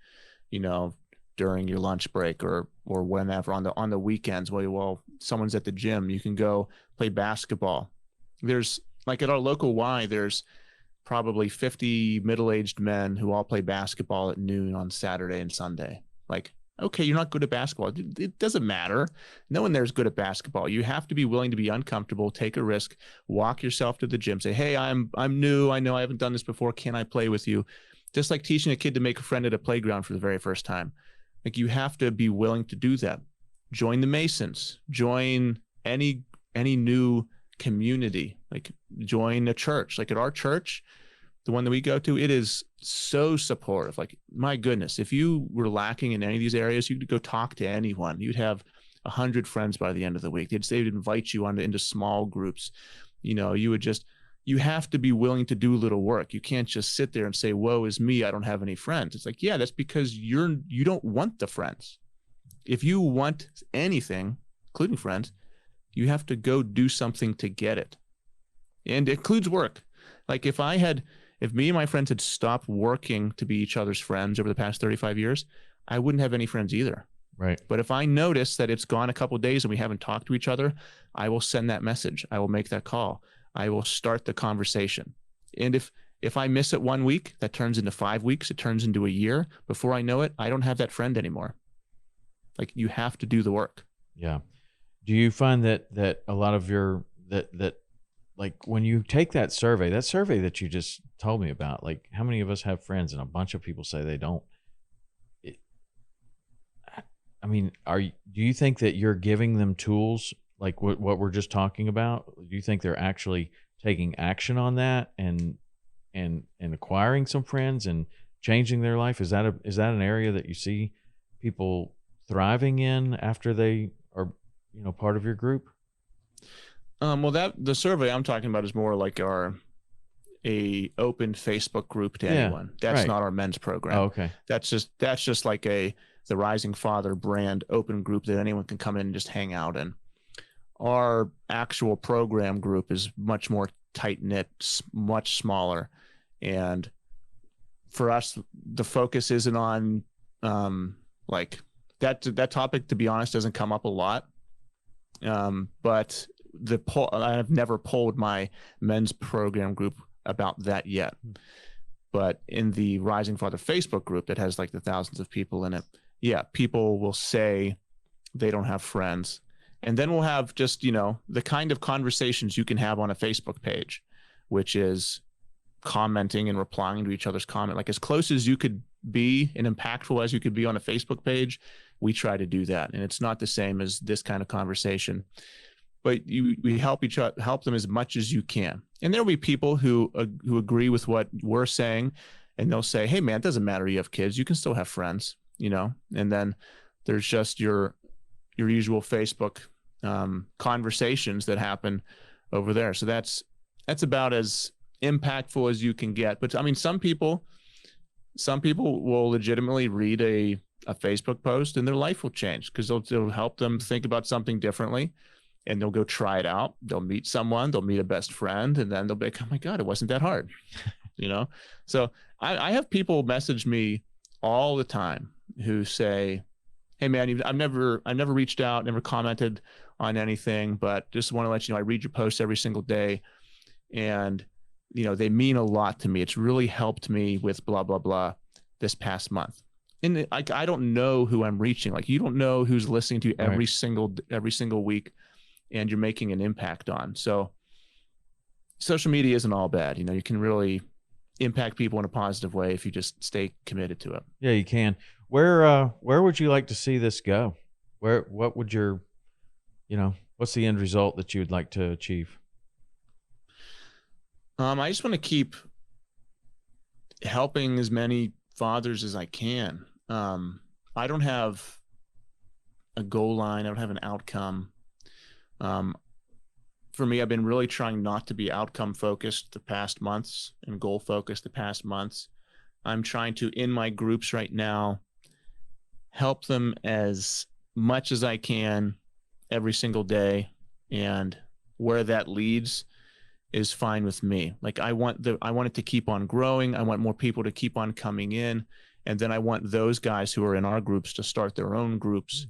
during your lunch break or whenever on the weekends while someone's at the gym. You can go play basketball. There's like at our local Y, there's probably 50 middle-aged men who all play basketball at noon on Saturday and Sunday. Like, okay, you're not good at basketball. It doesn't matter. No one there's good at basketball. You have to be willing to be uncomfortable, take a risk, walk yourself to the gym, say, hey, I'm new. I know I haven't done this before. Can I play with you? Just like teaching a kid to make a friend at a playground for the very first time. Like, you have to be willing to do that. Join the Masons. Join any new community. Like, join a church. Like at our church, the one that we go to, it is so supportive. Like, my goodness, if you were lacking in any of these areas, you could go talk to anyone. You'd have 100 friends by the end of the week. They'd invite you into small groups. You have to be willing to do a little work. You can't just sit there and say, woe is me, I don't have any friends. It's like, yeah, that's because you don't want the friends. If you want anything, including friends, you have to go do something to get it. And it includes work. Like if me and my friends had stopped working to be each other's friends over the past 35 years, I wouldn't have any friends either.
Right.
But if I notice that it's gone a couple of days and we haven't talked to each other, I will send that message. I will make that call. I will start the conversation. And if I miss it 1 week, that turns into 5 weeks. It turns into a year. Before I know it, I don't have that friend anymore. Like, you have to do the work.
Yeah. Do you find that a lot of that like when you take that survey that you just told me about, like how many of us have friends, and a bunch of people say they don't. Do you think that you're giving them tools like what we're just talking about? Do you think they're actually taking action on that and acquiring some friends and changing their life? Is that an area that you see people thriving in after they are, part of your group?
Well, the survey I'm talking about is more like a open Facebook group to anyone. That's not our men's program.
Oh, okay.
That's just like the Rising Father brand open group that anyone can come in and just hang out in. Our actual program group is much more tight-knit, much smaller. And for us, the focus isn't on like that topic, to be honest, doesn't come up a lot. But I've never polled my men's program group about that yet. But in the Rising Father Facebook group that has like the thousands of people in it, yeah, people will say they don't have friends. And then we'll have just, the kind of conversations you can have on a Facebook page, which is commenting and replying to each other's comment. Like, as close as you could be and impactful as you could be on a Facebook page, we try to do that. And it's not the same as this kind of conversation, but we help them as much as you can. And there'll be people who agree with what we're saying, and they'll say, hey man, it doesn't matter you have kids, you can still have friends, and then there's just your usual Facebook conversations that happen over there. So that's about as impactful as you can get. But I mean, some people will legitimately read a Facebook post and their life will change because it'll help them think about something differently, and they'll go try it out. They'll meet someone, they'll meet a best friend, and then they'll be like, oh my God, it wasn't that hard. So I have people message me all the time who say, hey man, I've never reached out, never commented on anything, but just want to let you know, I read your posts every single day, and they mean a lot to me. It's really helped me with blah, blah, blah this past month. And I don't know who I'm reaching. Like, you don't know who's listening to you every single week, and you're making an impact on. So social media isn't all bad. You can really impact people in a positive way if you just stay committed to it.
Yeah, you can. Where would you like to see this go? What would your, what's the end result that you would like to achieve?
I just want to keep helping as many fathers as I can. I don't have a goal line. I don't have an outcome. For me, I've been really trying not to be outcome focused the past months and goal focused the past months. I'm trying to, in my groups right now, help them as much as I can every single day, and where that leads is fine with me. Like I want it to keep on growing. I want more people to keep on coming in. And then I want those guys who are in our groups to start their own groups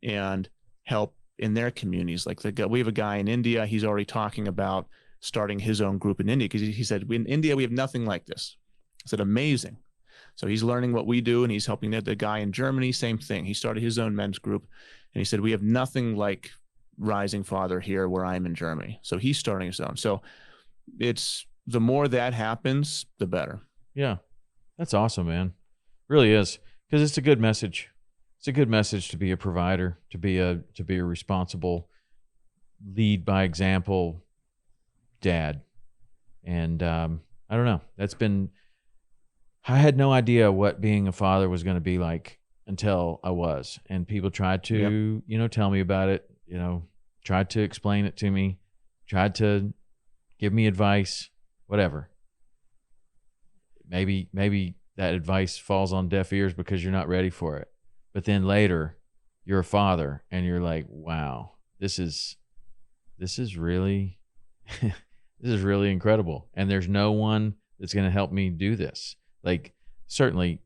and help in their communities. Like we have a guy in India. He's already talking about starting his own group in India, because he said, in India, we have nothing like this. I said, amazing. So he's learning what we do, and he's helping the guy in Germany, same thing. He started his own men's group, and he said, we have nothing like Rising Father here where I'm in Germany. So he's starting his own. So it's, the more that happens, the better.
Yeah. That's awesome, man. Really is. Because it's a good message. It's a good message to be a provider, to be a responsible, lead by example dad. And I don't know. I had no idea what being a father was going to be like until I was. And people tried to, tell me about it, tried to explain it to me, tried to give me advice, whatever. Maybe that advice falls on deaf ears because you're not ready for it. But then later, you're a father and you're like, wow, this is really, this is really incredible. And there's no one that's going to help me do this. Like, certainly,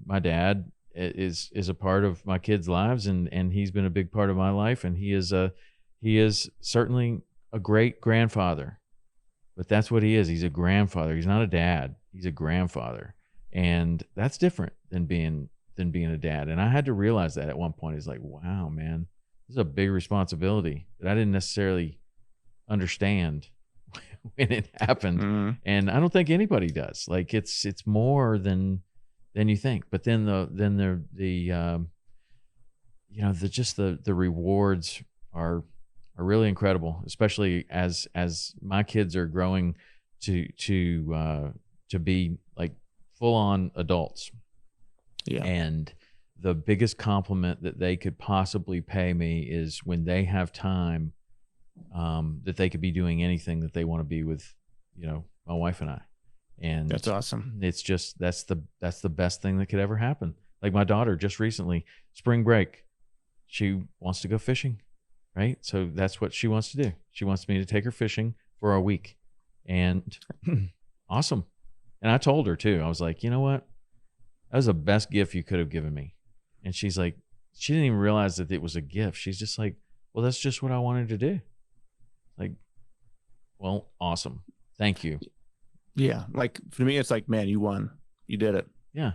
my dad is a part of my kids' lives, and he's been a big part of my life, and he is certainly a great grandfather. But that's what he is. He's a grandfather. He's not a dad. He's a grandfather. And that's different than being a dad. And I had to realize that at one point. It's like, wow, man, this is a big responsibility that I didn't necessarily understand when it happened. Mm-hmm. And I don't think anybody does. Like, it's more than you think. But then the rewards are really incredible, especially as my kids are growing to be like full on adults.
Yeah.
And the biggest compliment that they could possibly pay me is when they have time, that they could be doing anything that they want to be with, my wife and I. And
that's awesome.
It's just, that's the best thing that could ever happen. Like my daughter just recently, spring break, she wants to go fishing, right? So that's what she wants to do. She wants me to take her fishing for a week, and awesome. And I told her too, I was like, you know what? That was the best gift you could have given me. And she's like, she didn't even realize that it was a gift. She's just like, well, that's just what I wanted to do. Like, well, awesome. Thank you.
Yeah. Like for me, it's like, man, you won. You did it.
Yeah.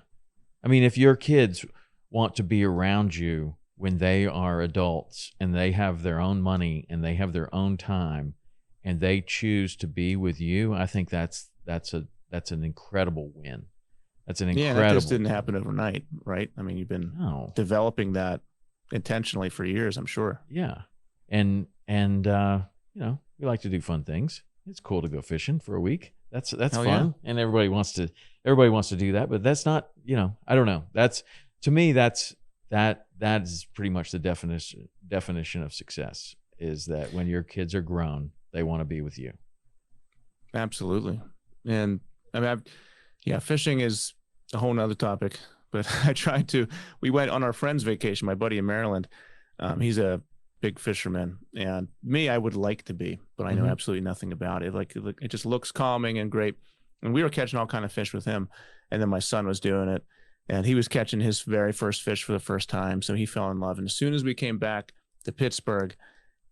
I mean, if your kids want to be around you when they are adults and they have their own money and they have their own time and they choose to be with you, I think that's an incredible win. That's an incredible.
Yeah, that just didn't happen overnight, right? I mean, you've been developing that intentionally for years, I'm sure.
Yeah. And we like to do fun things. It's cool to go fishing for a week. That's fun. Yeah. And everybody wants to do that, but that's not, I don't know. That's, to me, that is pretty much the definition of success, is that when your kids are grown, they want to be with you.
Absolutely. And I mean, fishing is a whole nother topic, but we went on our friend's vacation, my buddy in Maryland. He's a big fisherman, and I would like to be, but I know absolutely nothing about it. Like it just looks calming and great. And we were catching all kind of fish with him. And then my son was doing it, and he was catching his very first fish for the first time. So he fell in love. And as soon as we came back to Pittsburgh,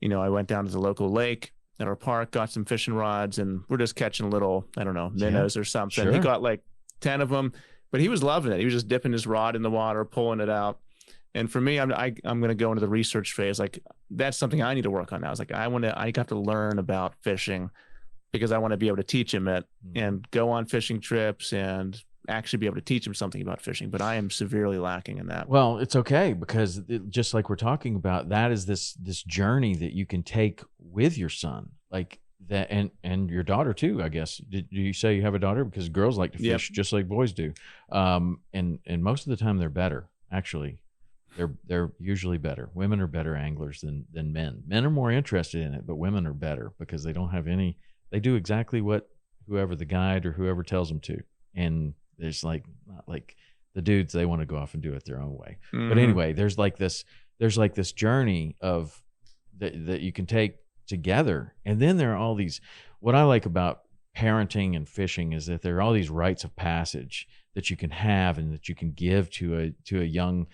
I went down to the local lake at our park, got some fishing rods, and we're just catching little, I don't know, minnows or something. Sure. He got like 10 of them, but he was loving it. He was just dipping his rod in the water, pulling it out. And for me, I'm going to go into the research phase. Like, that's something I need to work on now. It's like, I got to learn about fishing because I want to be able to teach him it and go on fishing trips and actually be able to teach him something about fishing. But I am severely lacking in that.
Well, it's okay, because just like we're talking about, that is this journey that you can take with your son, like that, and your daughter too, I guess. Did you say you have a daughter? Because girls like to fish just like boys do. And most of the time they're better, actually. They're usually better. Women are better anglers than men. Men are more interested in it, but women are better because they don't have any. They do exactly what whoever the guide or whoever tells them to, and there's not like the dudes. They want to go off and do it their own way. Mm-hmm. But anyway, there's like this there's like this journey of that you can take together. And then there are all these, what I like about parenting and fishing is that there are all these rites of passage that you can have and that you can give to a young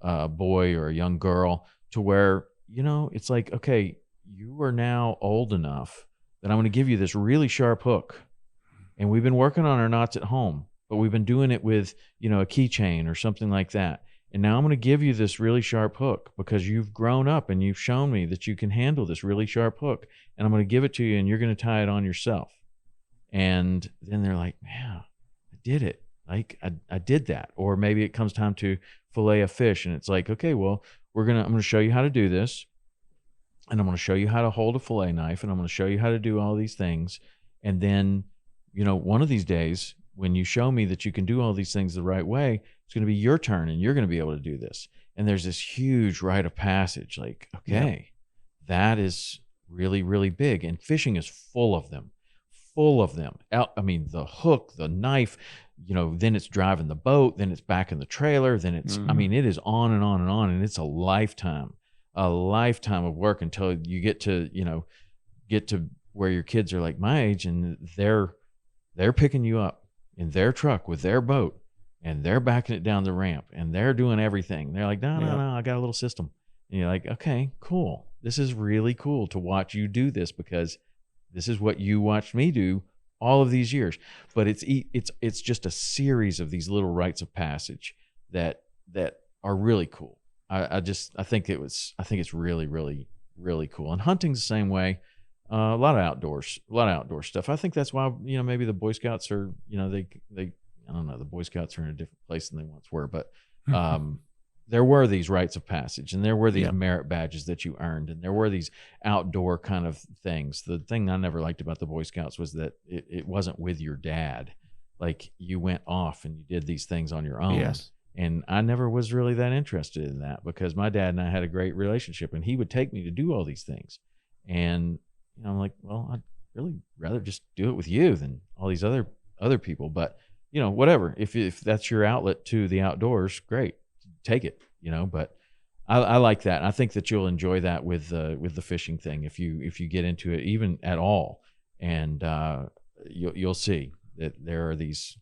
boy or a young girl, to where, you know, it's like, okay, you are now old enough that I'm going to give you this really sharp hook. And we've been working on our knots at home, but we've been doing it with, you know, a keychain or something like that. And now I'm going to give you this really sharp hook because you've grown up and you've shown me that you can handle this really sharp hook. And I'm going to give it to you and you're going to tie it on yourself. And then they're like, man, I did it. Like I did that. Or maybe it comes time to fillet a fish and it's like, okay, well, I'm going to show you how to do this. And I'm going to show you how to hold a fillet knife. And I'm going to show you how to do all these things. And then, you know, one of these days, when you show me that you can do all these things the right way, it's going to be your turn and you're going to be able to do this. And there's this huge rite of passage. Like, okay, that is really, really big. And fishing is full of them. I mean, the hook, the knife, you know, then it's driving the boat, then it's back in the trailer, then it's, I mean, it is on and on and on. And it's a lifetime of work until you get to where your kids are like my age and they're picking you up in their truck with their boat and they're backing it down the ramp and they're doing everything. They're like, no, I got a little system. And you're like, okay, cool. This is really cool to watch you do this because this is what you watched me do all of these years. But it's just a series of these little rites of passage that are really cool. I think it's really, really, really cool. And hunting's the same way. A lot of outdoor stuff. I think that's why, you know, maybe the Boy Scouts are, you know, they I don't know, the Boy Scouts are in a different place than they once were, but there were these rites of passage and there were these merit badges that you earned and there were these outdoor kind of things. The thing I never liked about the Boy Scouts was that it wasn't with your dad. Like you went off and you did these things on your own.
Yes.
And I never was really that interested in that because my dad and I had a great relationship and he would take me to do all these things. And, you know, I'm like, well, I'd really rather just do it with you than all these other people. But, you know, whatever, if that's your outlet to the outdoors, great. Take it, you know, but I like that. I think that you'll enjoy that with the fishing thing if you get into it even at all, and you'll see that there are these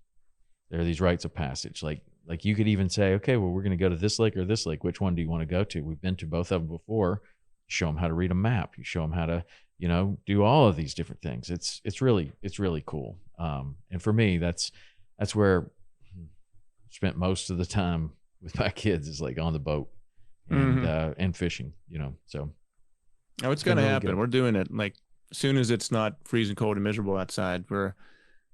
rites of passage. Like you could even say, okay, well, we're going to go to this lake or this lake. Which one do you want to go to? We've been to both of them before. Show them how to read a map. You show them how to, you know, do all of these different things. It's really cool. And for me, that's where I spent most of the time with my kids is like on the boat and fishing, you know, so.
Oh, it's going to happen. We're doing it. Like as soon as it's not freezing cold and miserable outside,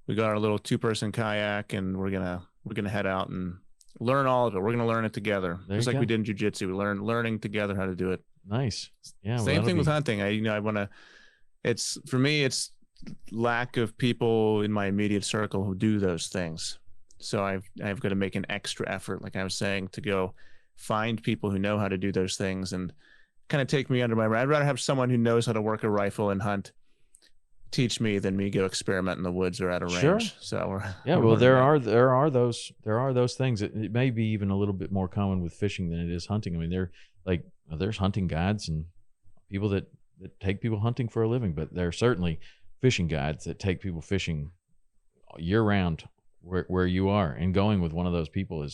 we got our little 2-person kayak and we're going to head out and learn all of it. We're going to learn it together. Just like we did in jiu-jitsu. We learning together how to do it.
Nice. Yeah.
Same thing with hunting. For me, it's lack of people in my immediate circle who do those things. So I've got to make an extra effort, like I was saying, to go find people who know how to do those things and kind of take me under my wing. I'd rather have someone who knows how to work a rifle and hunt teach me than me go experiment in the woods or at a range. So
there are those things. It may be even a little bit more common with fishing than it is hunting. I mean, there's hunting guides and people that take people hunting for a living, but there are certainly fishing guides that take people fishing year round where you are, and going with one of those people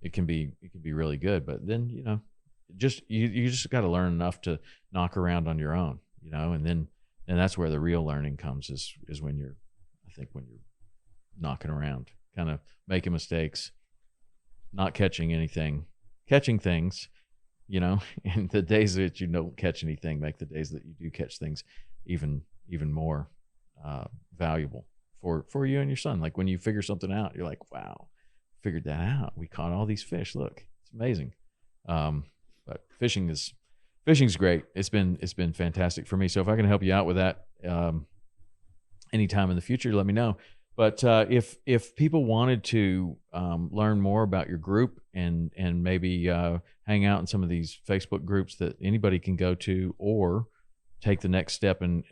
it can be really good. But then, you know, you just got to learn enough to knock around on your own, you know, and that's where the real learning comes is when you're knocking around, kind of making mistakes, not catching anything, catching things, you know, and the days that you don't catch anything make the days that you do catch things even more valuable for you and your son. Like when you figure something out, you're like, wow, figured that out. We caught all these fish. Look, it's amazing. But fishing's great. It's been fantastic for me. So if I can help you out with that anytime in the future, let me know. But if people wanted to learn more about your group and maybe hang out in some of these Facebook groups that anybody can go to, or take the next step and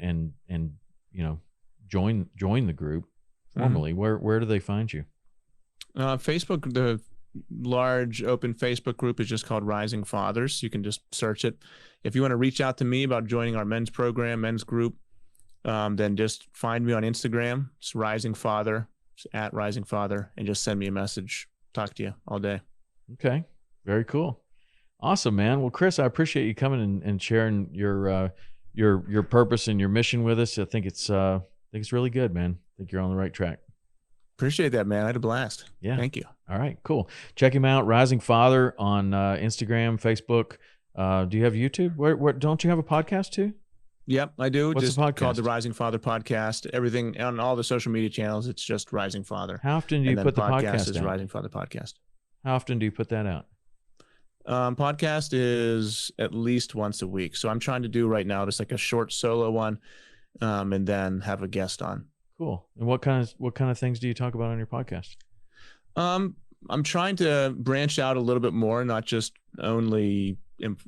you know, join the group formally, where do they find you?
Facebook, the large open Facebook group is just called Rising Fathers. You can just search it. If you want to reach out to me about joining our men's program, men's group, then just find me on Instagram. It's Rising Father, it's at Rising Father, and just send me a message. Talk to you all day.
Okay. Very cool. Awesome, man. Well, Chris, I appreciate you coming and sharing your purpose and your mission with us. I think it's really good, man. I think you're on the right track.
Appreciate that, man. I had a blast.
Yeah.
Thank you.
All right, cool. Check him out, Rising Father, on Instagram, Facebook. Do you have YouTube? Where don't you have a podcast too?
Yep, I do.
What's
just
the podcast?
Called the Rising Father Podcast. Everything on all the social media channels, it's just Rising Father.
How often do you put the podcast
is
out?
Rising Father Podcast.
How often do you put that out?
Podcast is at least once a week. So I'm trying to do right now just like a short solo one, and then have a guest on.
Cool. And what kind of things do you talk about on your podcast?
I'm trying to branch out a little bit more, not just only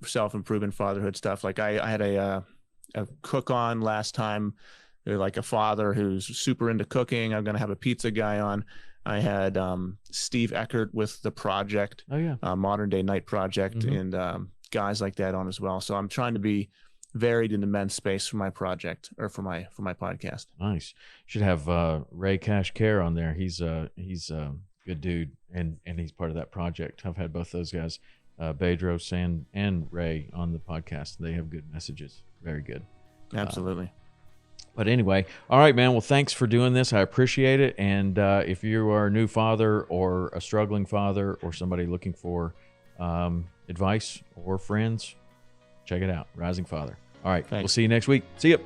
self-improvement, fatherhood stuff. Like I had a cook on last time, like a father who's super into cooking. I'm going to have a pizza guy on. I had Steve Eckert with The Project, Modern Day Night Project, and guys like that on as well. So I'm trying to be varied in the men's space for my project, or for my podcast.
Nice. Should have Ray Cash Care on there. He's a good dude, and he's part of that project. I've had both those guys, Bedros and Ray, on the podcast. They have good messages. Very good.
Absolutely.
But anyway, all right, man. Well, thanks for doing this. I appreciate it. And if you are a new father or a struggling father or somebody looking for advice or friends, check it out. Rising Father. All right. Thanks. We'll see you next week. See ya.